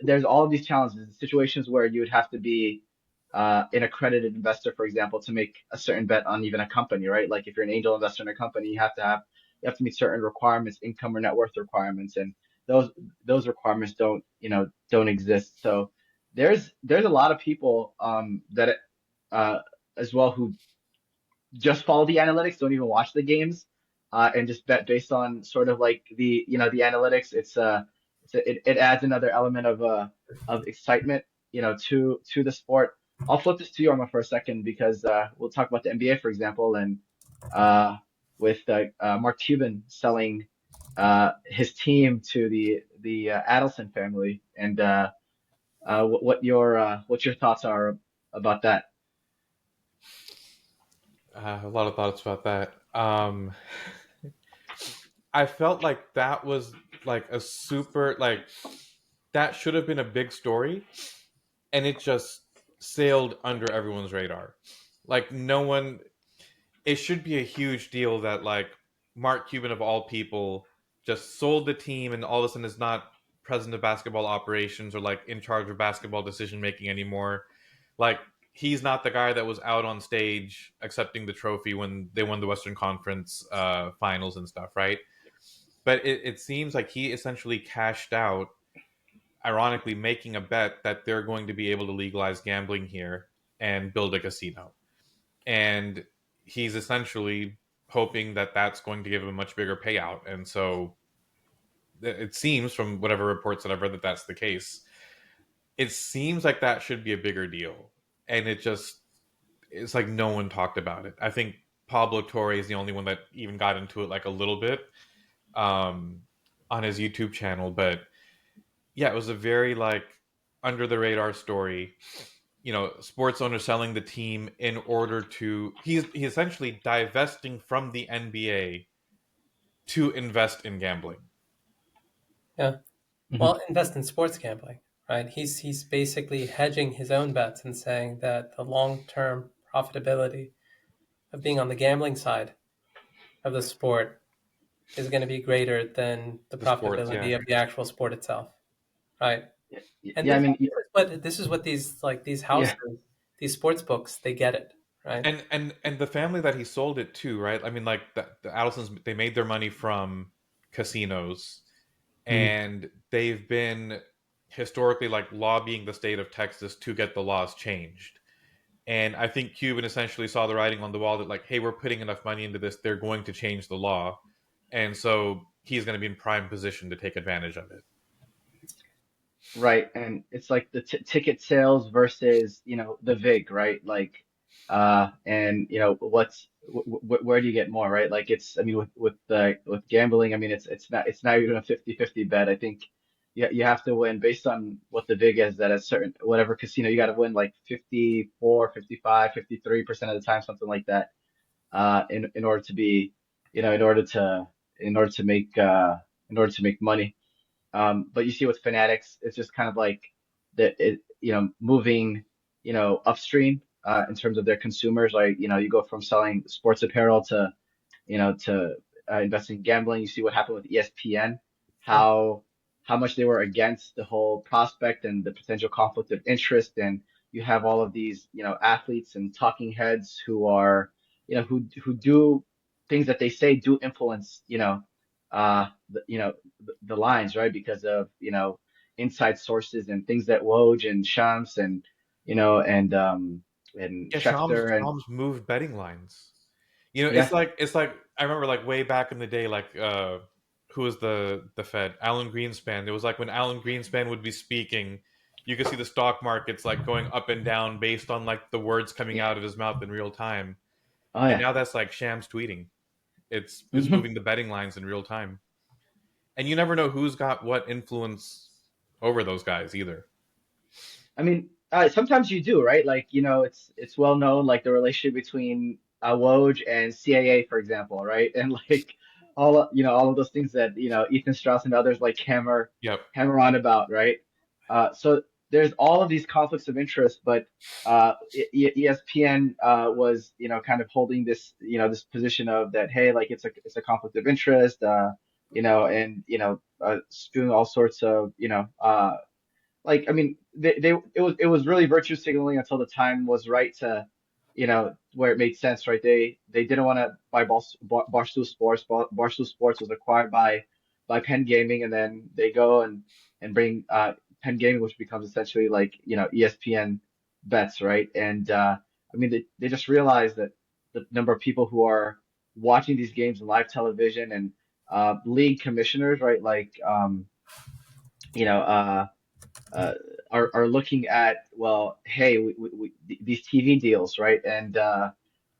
there's all of these challenges, situations where you would have to be an accredited investor, for example, to make a certain bet on even a company, right? Like if you're an angel investor in a company, you have to meet certain requirements, income or net worth requirements, and those those requirements don't exist. So there's a lot of people that uh, as well, who just follow the analytics, don't even watch the games, and just bet based on sort of like the analytics. It adds another element of excitement, to the sport. I'll flip this to you, Arma, for a second, because we'll talk about the NBA, for example, and uh, with Mark Cuban selling his team to the Adelson family, and what your thoughts are about that. A lot of thoughts about that. I felt like that was like a super like that should have been a big story, and it just sailed under everyone's radar. Like no one. It should be a huge deal that like Mark Cuban of all people just sold the team, and all of a sudden is not president of basketball operations or like in charge of basketball decision making anymore. Like he's not the guy that was out on stage accepting the trophy when they won the Western Conference finals and stuff, right? But it seems like he essentially cashed out, ironically, making a bet that they're going to be able to legalize gambling here and build a casino. And he's essentially hoping that that's going to give him a much bigger payout. And so it seems, from whatever reports that I've read, that that's the case. It seems like that should be a bigger deal. And it's like no one talked about it. I think Pablo Torre is the only one that even got into it like a little bit um, on his YouTube channel. But yeah, it was a very like under the radar story. Sports owner selling the team in order to he's essentially divesting from the NBA to invest in gambling. Yeah. Hmm. Well, invest in sports gambling, right? He's basically hedging his own bets and saying that the long-term profitability of being on the gambling side of the sport is going to be greater than the The sports, profitability yeah. of the actual sport itself, right? Yeah, And yeah, I this, mean, this is what these yeah. houses, these sports books, they get it, right? And the family that he sold it to, right? I mean, like the Allisons, they made their money from casinos, Mhm. and they've been historically like lobbying the state of Texas to get the laws changed. And I think Cuban essentially saw the writing on the wall that like, hey, we're putting enough money into this, they're going to change the law, and so he's going to be in prime position to take advantage of it. Right, and it's like the t ticket sales versus, the VIG, right? Like, and where do you get more, right? Like I mean, with gambling, I mean, it's not even a 50-50 bet. I think you have to win based on what the VIG is, that at certain whatever casino, you got to win like 54, 55, 53% of the time, something like that, in order to be, in order to make money. But you see with Fanatics, it's just kind of like moving, upstream, in terms of their consumers. Like, you go from selling sports apparel to, investing in gambling. You see what happened with ESPN, Sure. how much they were against the whole prospect and the potential conflict of interest. And you have all of these, athletes and talking heads who are, who do things that they say do influence, the lines, right? Because of, inside sources and things that Woj and Shams and you know and Yeah, Schefter and Shams moved betting lines. You know, yeah, it's like I remember like way back in the day, like who was the Fed? Alan Greenspan. It was like when Alan Greenspan would be speaking, you could see the stock markets like going up and down based on like the words coming yeah, out of his mouth in real time. oh And yeah, now that's like Shams tweeting. It's hmm moving the betting lines in real time. And you never know who's got what influence over those guys either. I mean, sometimes you do, right? Like, it's well known, like the relationship between Woj and CIA, for example, right? And like all of those things that Ethan Strauss and others like Yep. hammer on about, right? So there's all of these conflicts of interest, but ESPN was kind of holding this this position of that, hey, like it's a conflict of interest, and spewing all sorts of like I mean it was really virtue signaling until the time was right to where it made sense, right? They didn't want to buy Barstool Sports. Barstool Sports was acquired by Penn Gaming, and then they go and bring Penn Gaming, which becomes essentially like ESPN bets, right? And I mean they just realized that the number of people who are watching these games on live television and league commissioners, right? Like you know uh, are looking at, well, hey, these TV deals, right? And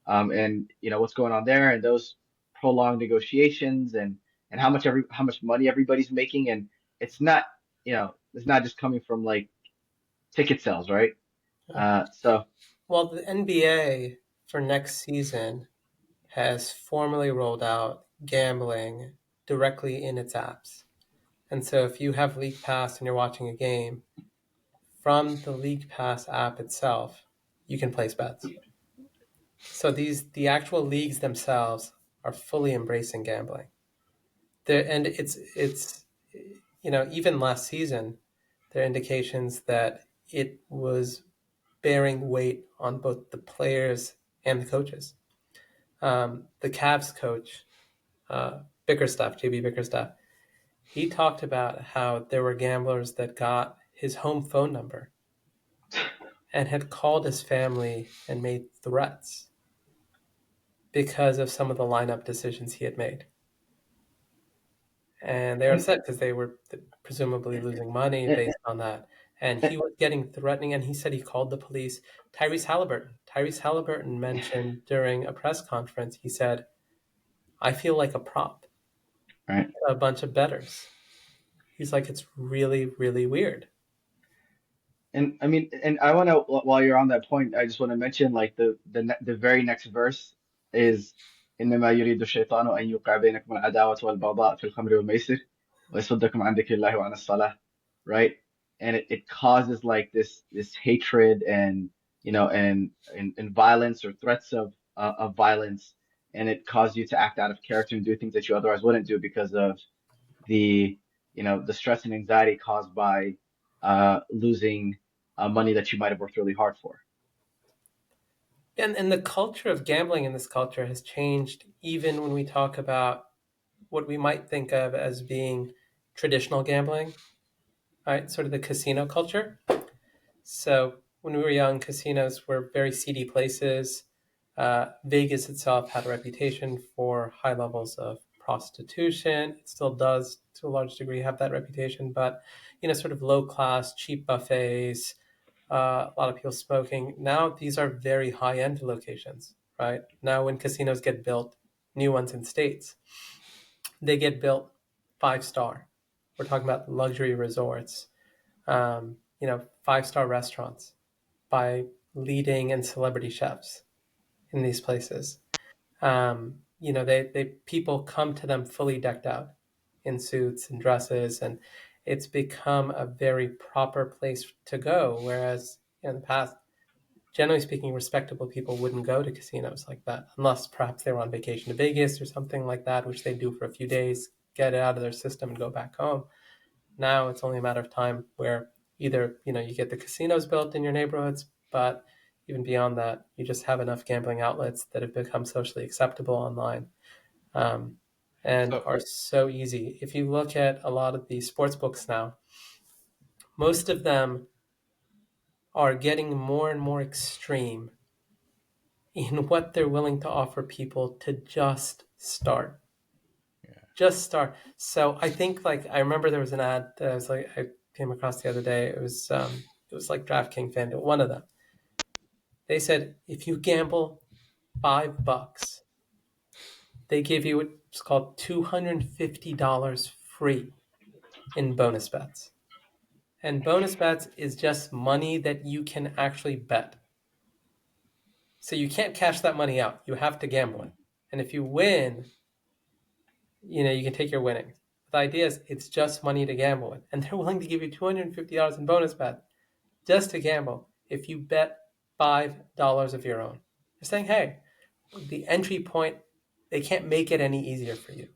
what's going on there, and those prolonged negotiations, and how much money everybody's making, and it's not just coming from like ticket sales, right? So Well, the NBA for next season has formally rolled out gambling directly in its apps. And so if you have League Pass and you're watching a game, from the League Pass app itself, you can place bets. So the actual leagues themselves are fully embracing gambling. And it's even last season, there are indications that it was bearing weight on both the players and the coaches. The Cavs coach, Bickerstaff, JB Bickerstaff, he talked about how there were gamblers that got his home phone number and had called his family and made threats because of some of the lineup decisions he had made. And they were and, upset because they were presumably losing money and, based on that. And he and was getting threatening, and he said he called the police. Tyrese Halliburton mentioned during a press conference, he said, I feel like a prop, right. a bunch of bettors. He's like, it's really, really weird. And I mean, and I want to, while you're on that point, I just want to mention like the very next verse is إنما يريد الشيطان أن يوقع بينكم العداوة والبغضاء في الخمر والميسر ويصدكم عن ذكر الله وعن الصلاة, right? And it causes like this hatred and and violence or threats of violence, and it causes you to act out of character and do things that you otherwise wouldn't do because of the the stress and anxiety caused by losing money that you might have worked really hard for. And the culture of gambling in this culture has changed even when we talk about what we might think of as being traditional gambling, right? Sort of the casino culture. So when we were young, casinos were very seedy places. Vegas itself had a reputation for high levels of prostitution. It still does, to a large degree, have that reputation, but sort of low class, cheap buffets, a lot of people smoking. Now these are very high end locations, right? Now when casinos get built, new ones in states, they get built 5 star. We're talking about luxury resorts, 5 star restaurants by leading and celebrity chefs in these places. They people come to them fully decked out in suits and dresses, and it's become a very proper place to go. Whereas in the past, generally speaking, respectable people wouldn't go to casinos like that unless perhaps they were on vacation to Vegas or something like that, which they do for a few days, get it out of their system and go back home. Now it's only a matter of time where either you get the casinos built in your neighborhoods, but even beyond that, you just have enough gambling outlets that have become socially acceptable online, um, and So are so easy. If you look at a lot of the sports books now, most of them are getting more and more extreme in what they're willing to offer people to just start. Yeah. Just start. So I think like I remember there was an ad that I came across the other day. It was like DraftKings FanDuel, one of them. They said if you gamble $5, they give you what's called $250 free in bonus bets. And bonus bets is just money that you can actually bet. So you can't cash that money out. You have to gamble it. And if you win, you can take your winnings. The idea is it's just money to gamble with. And they're willing to give you $250 in bonus bet just to gamble if you bet $5 of your own. They're saying, hey, the entry point, they can't make it any easier for you.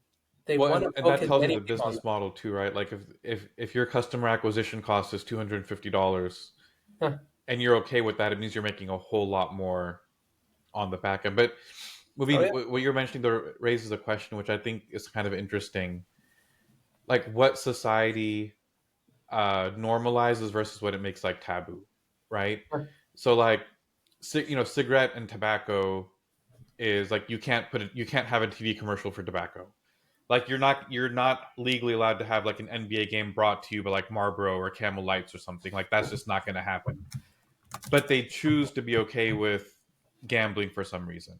They Well, want to and hook that as tells you many the people on business model too, right? Like if your customer acquisition cost is $250 that. Huh. and you're okay with that, it means you're making a whole lot more on the back end. But Oh, moving, yeah. what you're mentioning there raises a question which I think is kind of interesting. Like what society normalizes versus what it makes like taboo, right? So like, cigarette and tobacco is like you can't have a TV commercial for tobacco. Like you're not legally allowed to have like an NBA game brought to you by like Marlboro or Camel Lights or something. Like that's just not going to happen. But they choose to be okay with gambling for some reason,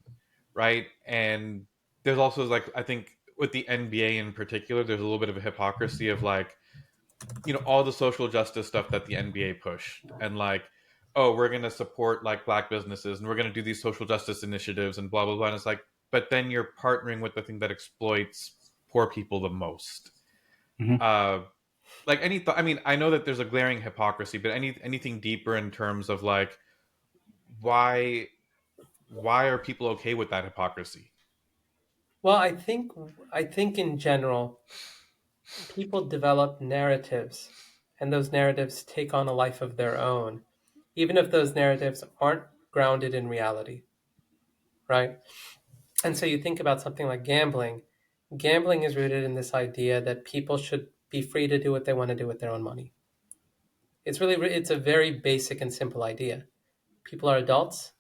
right? And there's also like I think with the NBA in particular, there's a little bit of a hypocrisy of like all the social justice stuff that the NBA pushed and like oh we're going to support like black businesses and we're going to do these social justice initiatives and blah blah blah and it's like but then you're partnering with the thing that exploits poor people the most. Hmm. uh like I mean I know that there's a glaring hypocrisy but anything deeper in terms of like why why are people okay with that hypocrisy? Well, I think in general, people develop narratives, and those narratives take on a life of their own, even if those narratives aren't grounded in reality, right? And so you think about something like gambling. Gambling is rooted in this idea that people should be free to do what they want to do with their own money. It's a very basic and simple idea. People are adults.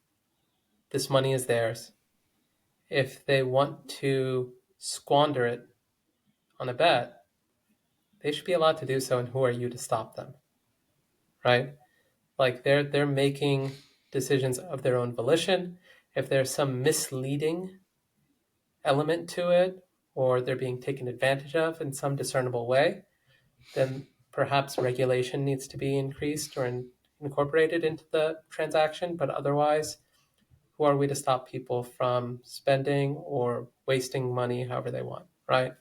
This money is theirs. If they want to squander it on a bet, they should be allowed to do so, and who are you to stop them, right? Like they're making decisions of their own volition. If there's some misleading element to it, or they're being taken advantage of in some discernible way, then perhaps regulation needs to be increased or incorporated into the transaction. But otherwise, who are we to stop people from spending or wasting money however they want, right?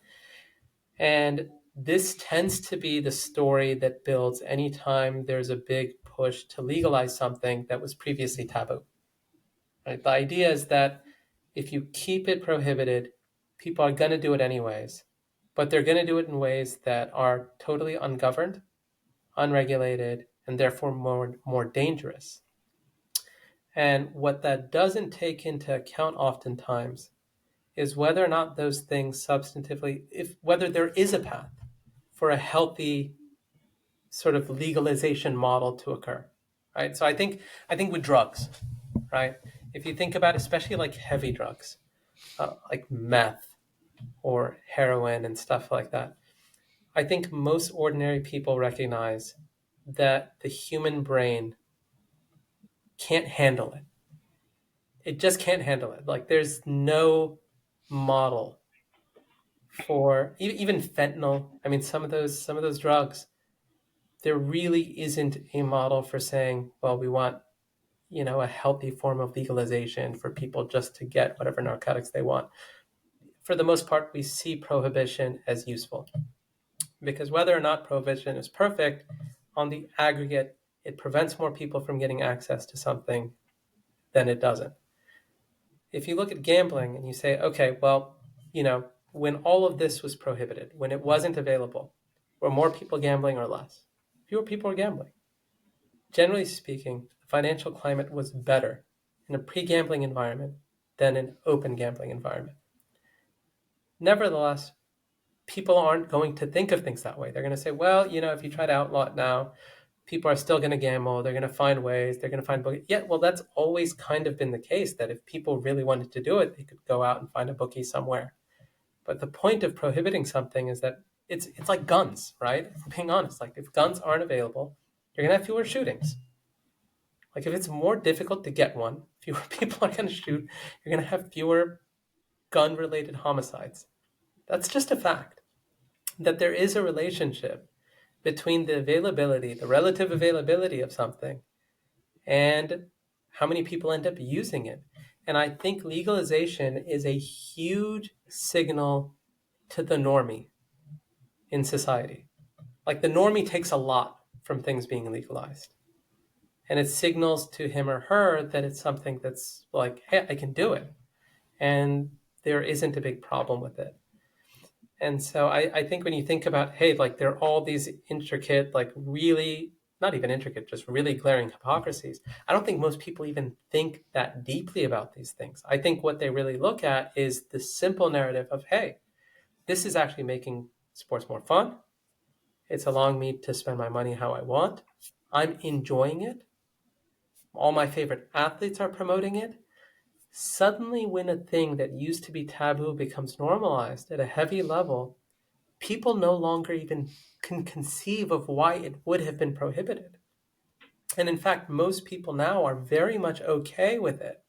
And this tends to be the story that builds anytime there's a big push to legalize something that was previously taboo. Right? The idea is that if you keep it prohibited, people are going to do it anyways, but they're going to do it in ways that are totally ungoverned, unregulated, and therefore more dangerous. And what that doesn't take into account oftentimes is whether or not those things substantively, if whether there is a path for a healthy sort of legalization model to occur, right? So I think with drugs, right? If you think about especially like heavy drugs, like meth or heroin and stuff like that, I think most ordinary people recognize that the human brain can't handle it. It just can't handle it. Like there's no model for even fentanyl. I mean, some of those drugs, there really isn't a model for saying, well, we want a healthy form of legalization for people just to get whatever narcotics they want. For the most part, we see prohibition as useful because whether or not prohibition is perfect, on the aggregate, it prevents more people from getting access to something than it doesn't. If you look at gambling and you say, okay, well, when all of this was prohibited, when it wasn't available, were more people gambling or less? Fewer people are gambling. Generally speaking, the financial climate was better in a pre-gambling environment than an open gambling environment. Nevertheless, people aren't going to think of things that way. They're going to say, well, if you try to outlaw it now, people are still going to gamble. They're going to find ways. They're going to find bookies. Yeah, well, that's always kind of been the case, that if people really wanted to do it, they could go out and find a bookie somewhere. But the point of prohibiting something is that it's like guns, right? If we're being honest, like if guns aren't available, you're going to have fewer shootings. Like if it's more difficult to get one, fewer people are going to shoot. You're going to have fewer gun-related homicides. That's just a fact. That there is a relationship between the availability, the relative availability of something, and how many people end up using it. And I think legalization is a huge signal to the normie in society. Like the normie takes a lot from things being legalized. And it signals to him or her that it's something that's like, hey, I can do it. And there isn't a big problem with it. And so I think when you think about, hey, like there are all these intricate, like really, not even intricate, just really glaring hypocrisies, I don't think most people even think that deeply about these things. I think what they really look at is the simple narrative of, hey, this is actually making sports more fun. It's allowing me to spend my money how I want. I'm enjoying it. All my favorite athletes are promoting it. Suddenly, when a thing that used to be taboo becomes normalized at a heavy level, people no longer even can conceive of why it would have been prohibited. And in fact, most people now are very much okay with it.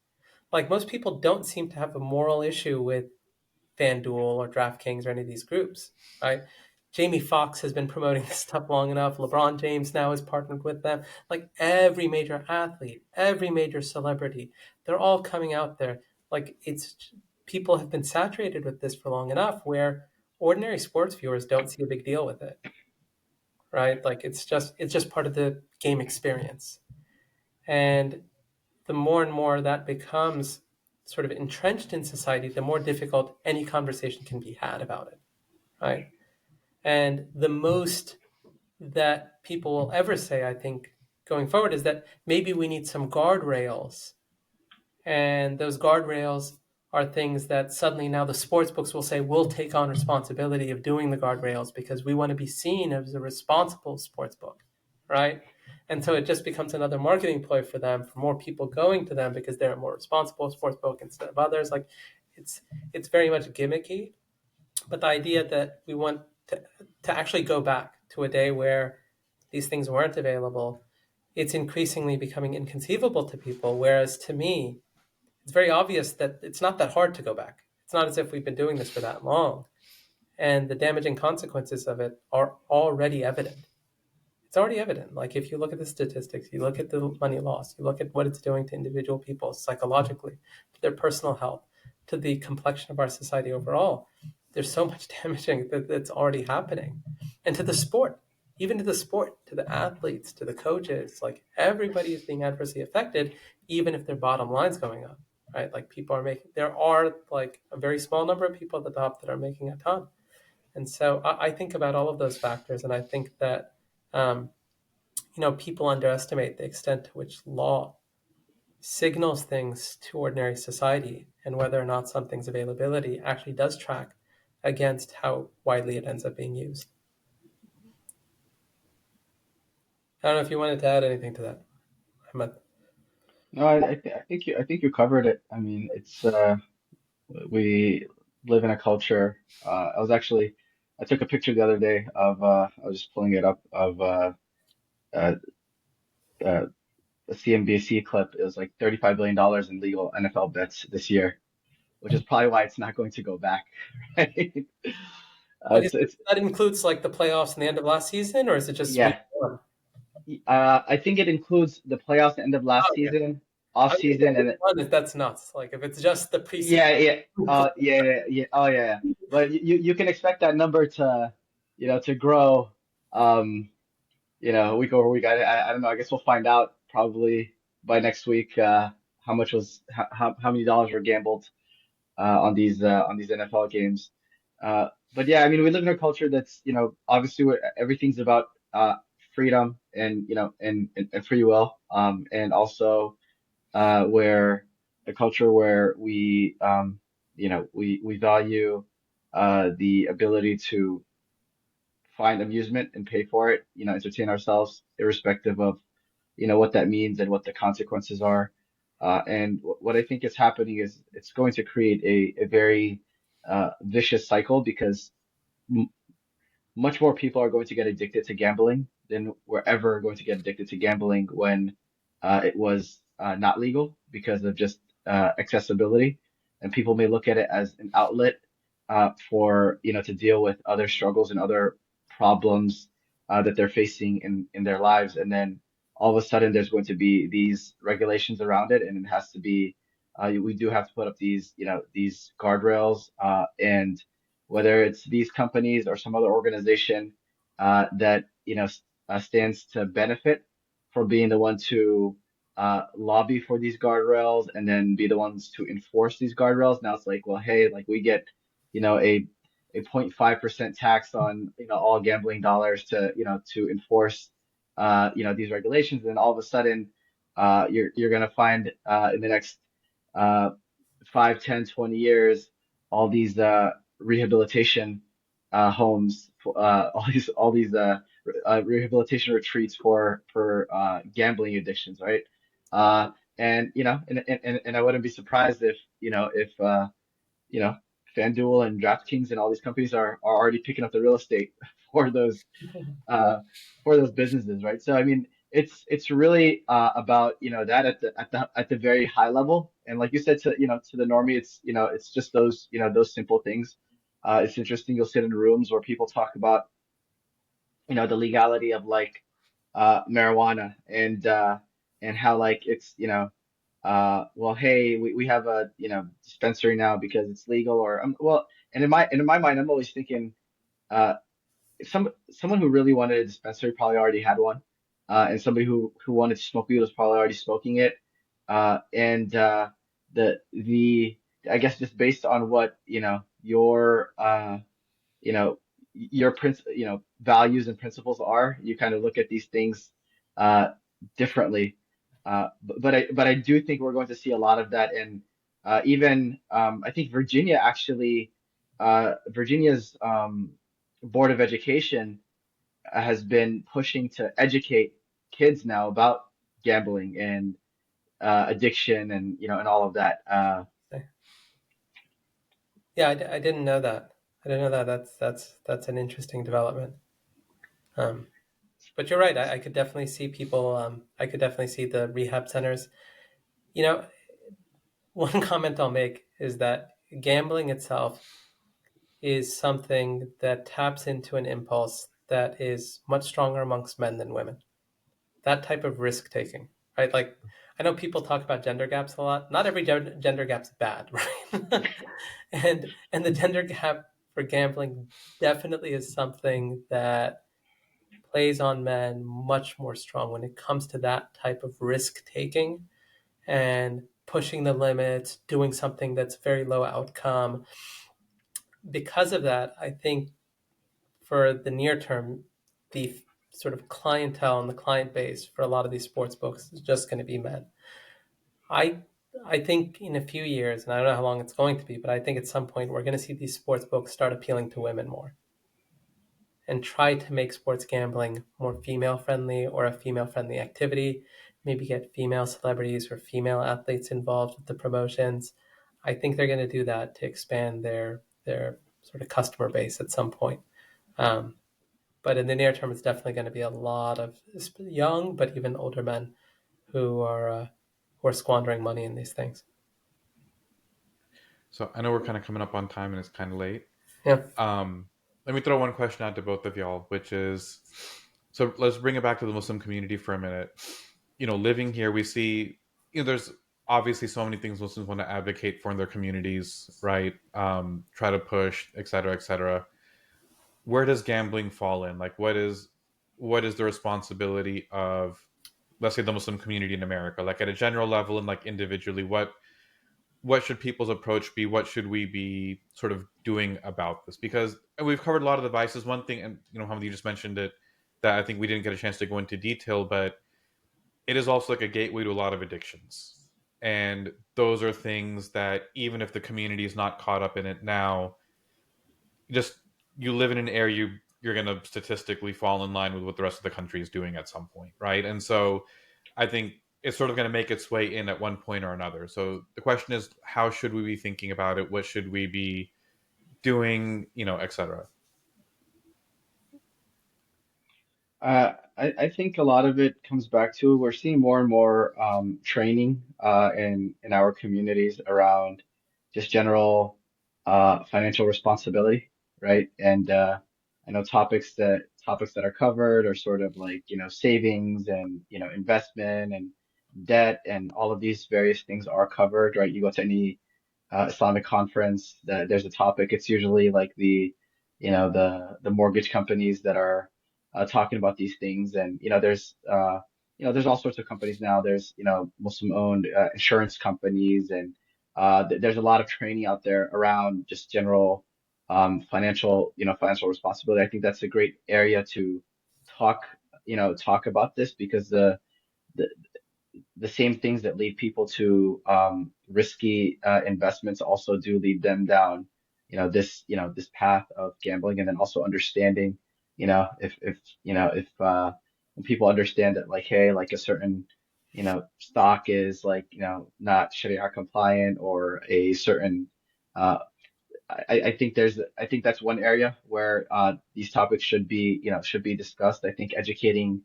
Like most people don't seem to have a moral issue with FanDuel or DraftKings or any of these groups, right? Jamie Foxx has been promoting this stuff long enough. LeBron James now is partnered with them. Like every major athlete, every major celebrity, they're all coming out there. Like it's people have been saturated with this for long enough where ordinary sports viewers don't see a big deal with it, right? Like it's just part of the game experience. And the more and more that becomes sort of entrenched in society, the more difficult any conversation can be had about it, right? And the most that people will ever say, I think, going forward is that maybe we need some guardrails. And those guardrails are things that suddenly now the sports books will say, we'll take on responsibility of doing the guardrails because we want to be seen as a responsible sports book, right? And so it just becomes another marketing ploy for them, for more people going to them because they're a more responsible sports book instead of others. Like it's it's very much gimmicky, but the idea that we want to actually go back to a day where these things weren't available, it's increasingly becoming inconceivable to people. Whereas to me, it's very obvious that it's not that hard to go back. It's not as if we've been doing this for that long. And the damaging consequences of it are already evident. It's already evident. Like if you look at the statistics, you look at the money loss, you look at what it's doing to individual people psychologically, to their personal health, to the complexion of our society overall. There's so much damaging that's already happening. And to the sport, even to the sport, to the athletes, to the coaches, like everybody is being adversely affected, even if their bottom line's going up, right? Like people are making, there are like a very small number of people at the top that are making a ton. And so I think about all of those factors, and I think that um, people underestimate the extent to which law signals things to ordinary society and whether or not something's availability actually does track against how widely it ends up being used. I don't know if you wanted to add anything to that, Ahmed. No, I think you covered it. I mean, it's we live in a culture. I took a picture the other day of I was just pulling it up of uh, uh, a CNBC clip. It was like $35 billion in legal NFL bets this year, which is probably why it's not going to go back, right? But It's that includes like the playoffs and the end of last season, or is it just week yeah. one? I think it includes the playoffs, the end of Oh, last okay. season, I off was gonna say season, and week one, that's nuts. Like if it's just the preseason. yeah. Oh, yeah. But you can expect that number to, to grow, um, week over week. I don't know. I guess we'll find out probably by next week, how much was how many dollars were gambled, on these NFL games. But yeah, I mean, we live in a culture that's, obviously where everything's about, freedom and, and free will, and also, where a culture where we value the ability to find amusement and pay for it, entertain ourselves, irrespective of, what that means and what the consequences are. And what I think is happening is it's going to create a very vicious cycle because m much more people are going to get addicted to gambling than were ever going to get addicted to gambling when it was not legal because of just accessibility. And people may look at it as an outlet for, to deal with other struggles and other problems that they're facing in their lives. And then all of a sudden, there's going to be these regulations around it, and it has to be, we do have to put up these guardrails, and whether it's these companies or some other organization that stands to benefit from being the one to lobby for these guardrails and then be the ones to enforce these guardrails. Now it's like, well, hey, like we get a 0.5% tax on all gambling dollars to enforce these regulations, and then all of a sudden you're gonna find in the next uh, 5, 10, 20 years, all these rehabilitation homes, rehabilitation retreats for gambling addictions, right? And I wouldn't be surprised if you know FanDuel and DraftKings and all these companies are already picking up the real estate for those uh, for those businesses, right? So I mean, it's really about that at the very high level, and like you said, to the normie, it's just those simple things. It's interesting. You'll sit in rooms where people talk about the legality of like marijuana and how like it's well, hey, we have a dispensary now because it's legal, or well, and in my mind, I'm always thinking. Uh, someone who really wanted a dispensary probably already had one, and somebody who wanted to smoke weed was probably already smoking it, and the I guess just based on what you know values and principles are, you kind of look at these things uh differently. But I do think we're going to see a lot of that, and even I think Virginia actually Virginia's Board of Education has been pushing to educate kids now about gambling and addiction and and all of that. Yeah, I didn't know that. I didn't know that. That's an interesting development. Um, but you're right. I could definitely see people. I could definitely see the rehab centers. You know, one comment I'll make is that gambling itself is something that taps into an impulse that is much stronger amongst men than women. That type of risk taking, right? Like, I know people talk about gender gaps a lot. Not every gender gap's bad, right? and the gender gap for gambling definitely is something that plays on men much more strong when it comes to that type of risk taking and pushing the limits, doing something that's very low outcome. Because of that, I think for the near term, the sort of clientele and the client base for a lot of these sports books is just going to be men. I I think in a few years, and I don't know how long it's going to be, but I think at some point we're going to see these sports books start appealing to women more and try to make sports gambling more female friendly or a female friendly activity. Maybe get female celebrities or female athletes involved with the promotions. I think they're going to do that to expand their sort of customer base at some point. Um, but in the near term, it's definitely going to be a lot of young, but even older men who are squandering money in these things. So I know we're kind of coming up on time and it's kind of late. Yeah. Um, Let me throw one question out to both of y'all, which is, so let's bring it back to the Muslim community for a minute. Living here, we see, there's obviously so many things Muslims want to advocate for in their communities, right? Try to push, et cetera, et cetera. Where does gambling fall in? Like, what is the responsibility of, let's say, the Muslim community in America? Like at a general level and like individually, what should people's approach be? What should we be sort of doing about this? Because we've covered a lot of the vices. One thing, and Hamid, you just mentioned it, that I think we didn't get a chance to go into detail, but it is also like a gateway to a lot of addictions. And those are things that even if the community is not caught up in it now, just you live in an area, you're going to statistically fall in line with what the rest of the country is doing at some point, right? And so I think it's sort of going to make its way in at one point or another. So the question is, how should we be thinking about it? What should we be doing, etc. I think a lot of it comes back to we're seeing more and more training in our communities around just general financial responsibility, right? And I know topics that are covered are sort of like, savings and, investment and debt and all of these various things are covered, right? You go to any Islamic conference, there's a topic. It's usually like the mortgage companies that are talking about these things, and there's all sorts of companies now. There's Muslim-owned insurance companies, and there's a lot of training out there around just general financial responsibility. I think that's a great area to talk talk about this because the the same things that lead people to risky investments also do lead them down, this path of gambling, and then also understanding, if when people understand that like, hey, like a certain, stock is like, not Sharia compliant or a certain, uh, I think that's one area where these topics should be discussed. I think educating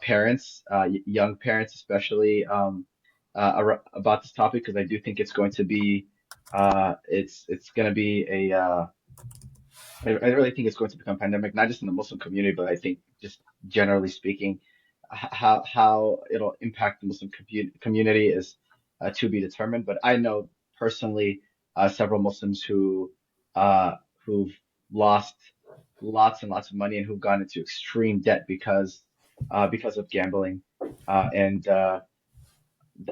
parents, young parents especially, about this topic because I do think it's going to be it's going to be I really think it's going to become pandemic, not just in the Muslim community, but I think just generally speaking, how it'll impact the Muslim community is to be determined. But I know personally several Muslims who've lost lots and lots of money and who've gone into extreme debt because of gambling, and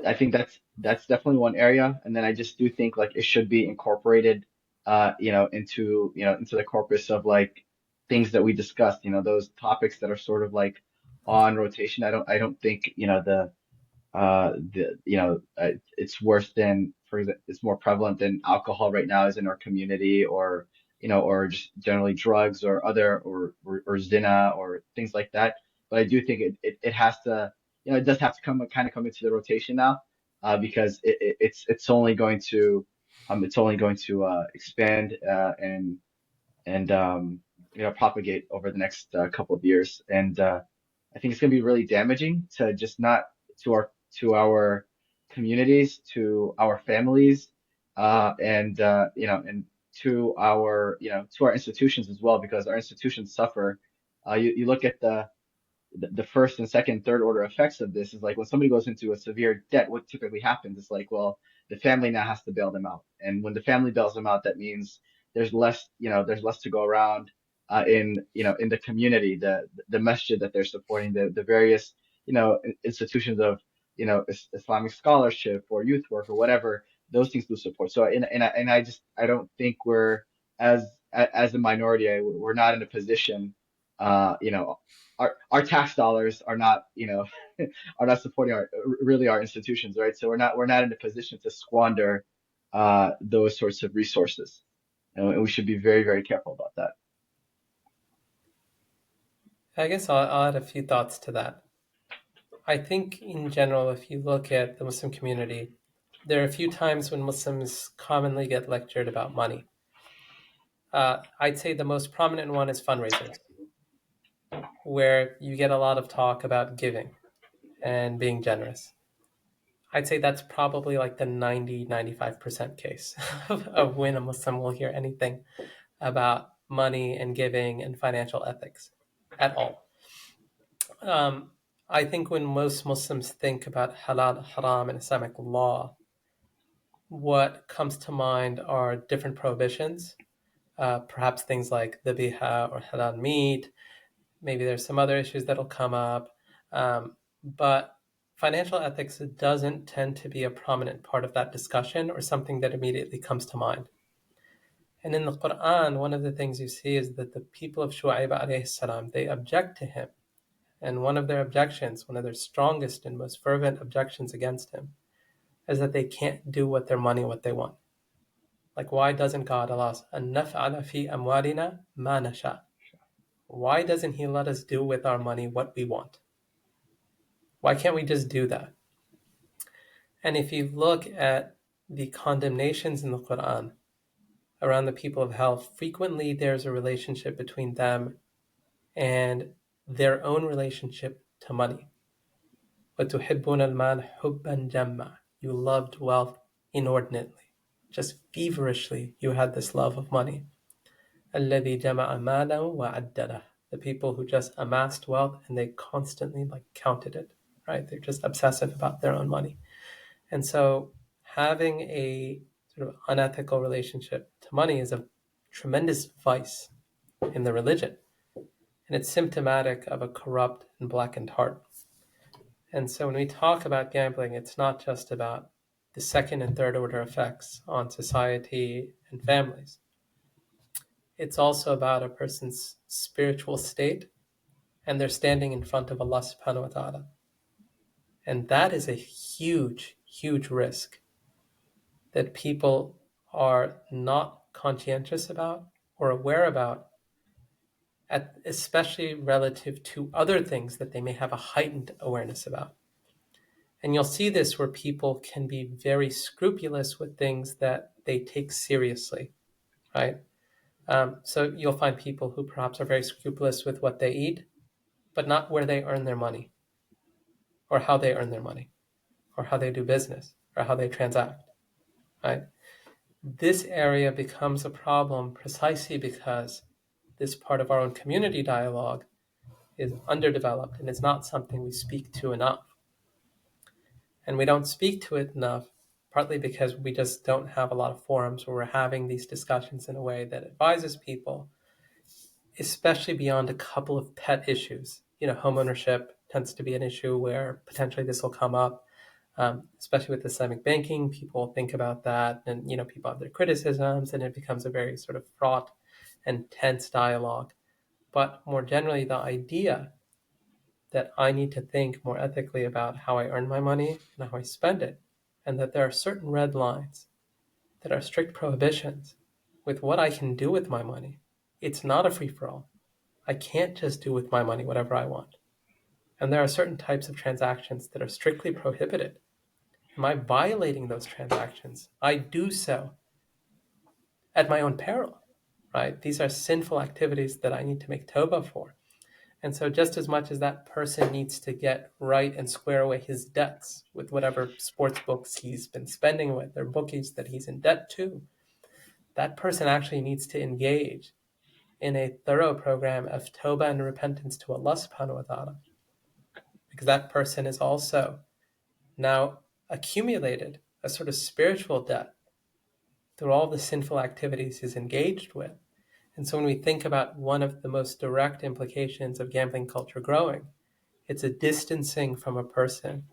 I think that's definitely one area. And then I just do think like it should be incorporated, into the corpus of like things that we discussed, those topics that are sort of like on rotation. I don't think, it's worse than, for example, it's more prevalent than alcohol right now is in our community, or just generally drugs or other, or zina or things like that. But I do think it has to, it does have to come into the rotation now, because it's only going to expand, and propagate over the next couple of years. And I think it's going to be really damaging to just not to our communities, to our families, and to our institutions as well, because our institutions suffer. You look at the first and second, third order effects of this is like when somebody goes into a severe debt, what typically happens is like, well, the family now has to bail them out. And when the family bails them out, that means there's less to go around in the community, the masjid that they're supporting, the various, institutions of, Islamic scholarship or youth work or whatever, those things do support. So, I don't think as a minority, we're not in a position, uh, you know, our tax dollars are not, are not supporting our institutions, right? So we're not in a position to squander those sorts of resources, and we should be very, very careful about that. I guess I'll add a few thoughts to that. I think in general, if you look at the Muslim community, there are a few times when Muslims commonly get lectured about money. I'd say the most prominent one is fundraisers, where you get a lot of talk about giving and being generous. I'd say that's probably like the 90-95% case of when a Muslim will hear anything about money and giving and financial ethics at all. Um, I think when most Muslims think about halal, haram, and Islamic law, what comes to mind are different prohibitions, perhaps things like the biha or halal meat. Maybe there's some other issues that'll come up. But financial ethics doesn't tend to be a prominent part of that discussion or something that immediately comes to mind. And in the Quran, one of the things you see is that the people of Shu'aib alayhi salam, they object to him. And one of their objections, one of their strongest and most fervent objections against him, is that they can't do with their money what they want. Like, why doesn't God allow us an naf'ala fi amwalina ma nasha? why doesn't he let us do with our money what we want? Why can't we just do that? And if you look at the condemnations in the Quran around the people of hell, frequently there's a relationship between them and their own relationship to money. وَتُحِبُّونَ الْمَالَ حُبًّا جَمًّا. You loved wealth inordinately. Just feverishly, you had this love of money. الَّذِي جَمَعَ مَالًا وَعَدَّدَهُ. The people who just amassed wealth and they constantly counted it, right? They're just obsessive about their own money. And so having a sort of unethical relationship to money is a tremendous vice in the religion. And it's symptomatic of a corrupt and blackened heart. And so when we talk about gambling, it's not just about the second and third order effects on society and families. It's also about a person's spiritual state and their standing in front of Allah subhanahu wa ta'ala. And that is a huge, huge risk that people are not conscientious about or aware about, especially relative to other things that they may have a heightened awareness about. And you'll see this where people can be very scrupulous with things that they take seriously, right? So you'll find people who perhaps are very scrupulous with what they eat, but not where they earn their money, or how they earn their money, or how they do business, or how they transact, right? This area becomes a problem precisely because this part of our own community dialogue is underdeveloped and it's not something we speak to enough. And we don't speak to it enough, partly because we just don't have a lot of forums where we're having these discussions in a way that advises people, especially beyond a couple of pet issues. Home ownership tends to be an issue where potentially this will come up, especially with Islamic banking. People think about that, and people have their criticisms, and it becomes a very sort of fraught and tense dialogue. But more generally, the idea that I need to think more ethically about how I earn my money and how I spend it, and that there are certain red lines that are strict prohibitions with what I can do with my money. It's not a free-for-all. I can't just do with my money whatever I want. And there are certain types of transactions that are strictly prohibited. Am I violating those transactions? I do so at my own peril, right? These are sinful activities that I need to make tawbah for. And so just as much as that person needs to get right and square away his debts with whatever sports books he's been spending with or bookies that he's in debt to, that person actually needs to engage in a thorough program of tawbah and repentance to Allah subhanahu wa ta'ala. Because that person is also now accumulated a sort of spiritual debt through all the sinful activities he's engaged with. And so when we think about one of the most direct implications of gambling culture growing, it's a distancing from a person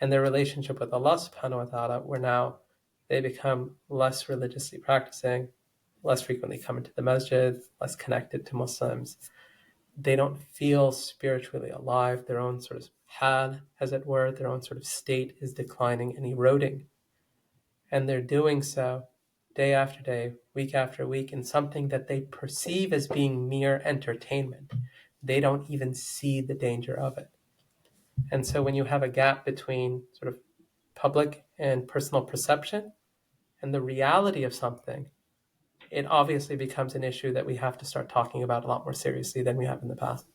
and their relationship with Allah subhanahu wa ta'ala, where now they become less religiously practicing, less frequently come into the masjid, less connected to Muslims. They don't feel spiritually alive. Their own sort of hal, as it were, their own sort of state is declining and eroding. And they're doing so day after day, week after week, in something that they perceive as being mere entertainment. They don't even see the danger of it. And so when you have a gap between sort of public and personal perception and the reality of something, it obviously becomes an issue that we have to start talking about a lot more seriously than we have in the past.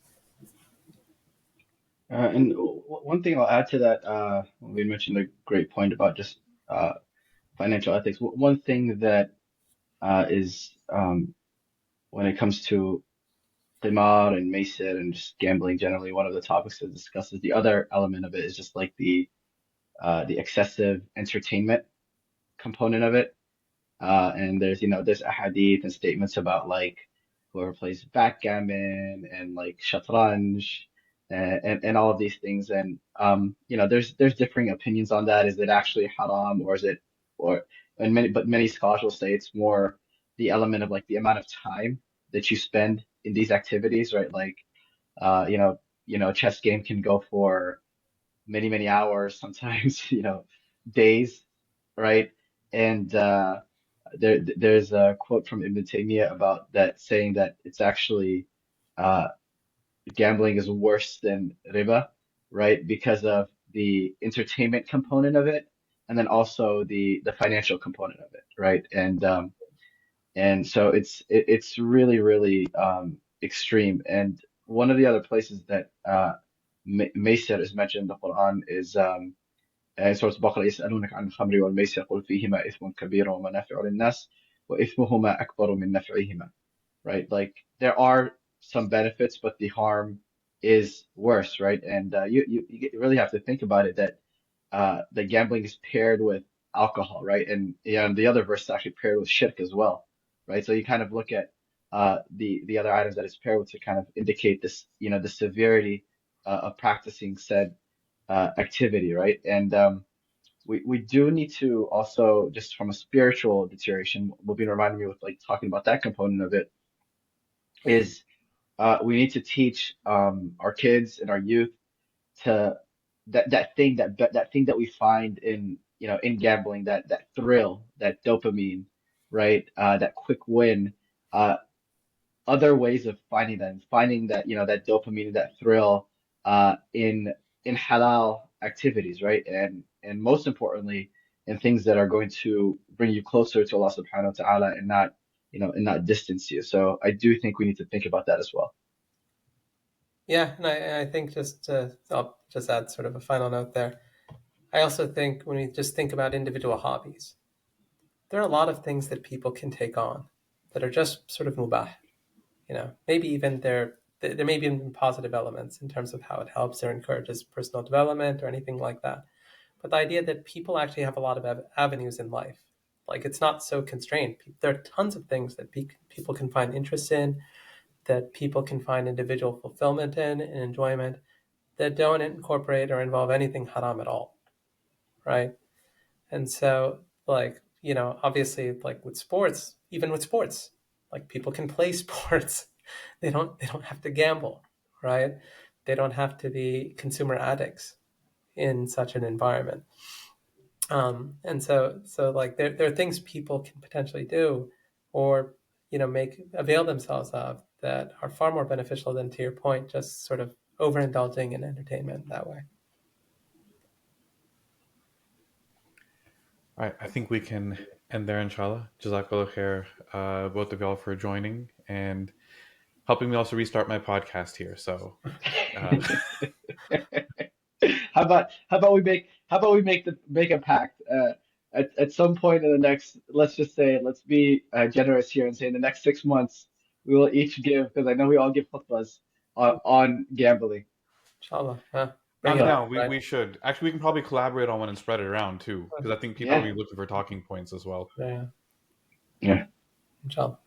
One thing I'll add to that, we mentioned a great point about just uh, financial ethics. One thing that is when it comes to qimar and maisir and just gambling generally, one of the topics to discuss is the other element of it is just like the excessive entertainment component of it. And there's ahadith and statements about like whoever plays backgammon and like shatranj and all of these things. And there's differing opinions on that. Is it actually haram or is it or and many scholars will say it's more the element of like the amount of time that you spend in these activities, right? Like uh, you know, a chess game can go for many hours, sometimes, days, right? And there's a quote from Ibn Taymiyyah about that saying that it's actually uh, gambling is worse than riba, right? Because of the entertainment component of it, and then also the financial component of it, right? And so it's really really extreme. And one of the other places that Maysir is mentioned in the Quran is سورة البقرة يسألونك عن الخمر والميسر قل فيهما إثم كبير ومنافع للناس وإثمهما أكبر من نفعهما, right? Like there are some benefits, but the harm is worse, right? And you really have to think about it that the gambling is paired with alcohol, right? And yeah, and the other verse is actually paired with shirk as well, right? So you kind of look at the other items that it's paired with to kind of indicate this, the severity of practicing said activity, right? And we do need to also, just from a spiritual deterioration, will be reminding me with like talking about that component of it is we need to teach our kids and our youth to that thing that we find in in gambling, that thrill, that dopamine, right? That quick win. Uh, Other ways of finding that, and finding that that dopamine, that thrill in halal activities, right? And most importantly, in things that are going to bring you closer to Allah subhanahu wa ta'ala, and not and not distance you. So I do think we need to think about that as well. Yeah, and I think I'll just add sort of a final note there. I also think when we just think about individual hobbies, there are a lot of things that people can take on that are just sort of mubah. Maybe even there may be even positive elements in terms of how it helps or encourages personal development or anything like that. But the idea that people actually have a lot of avenues in life, like it's not so constrained. There are tons of things that people can find interest in, that people can find individual fulfillment in and enjoyment, that don't incorporate or involve anything haram at all, right? And so, like, obviously, like with sports, even with sports, like people can play sports. They don't have to gamble, right? They don't have to be consumer addicts in such an environment. And so like there are things people can potentially do, or make avail themselves of, that are far more beneficial than, to your point, just sort of overindulging in entertainment that way. All right, I think we can end there, inshallah. Jazakallah khair, both of y'all, for joining and helping me also restart my podcast here. So, uh, How about we make a pact? At some point in the next, let's just say, let's be generous here and say in the next 6 months we will each give, because I know we all give khutbas on gambling. Inshallah, yeah. Bring I'm it So up, down. We right? we should actually, we can probably collaborate on one and spread it around too, because I think people will yeah, be looking for talking points as well. Yeah, yeah. yeah. Inshallah.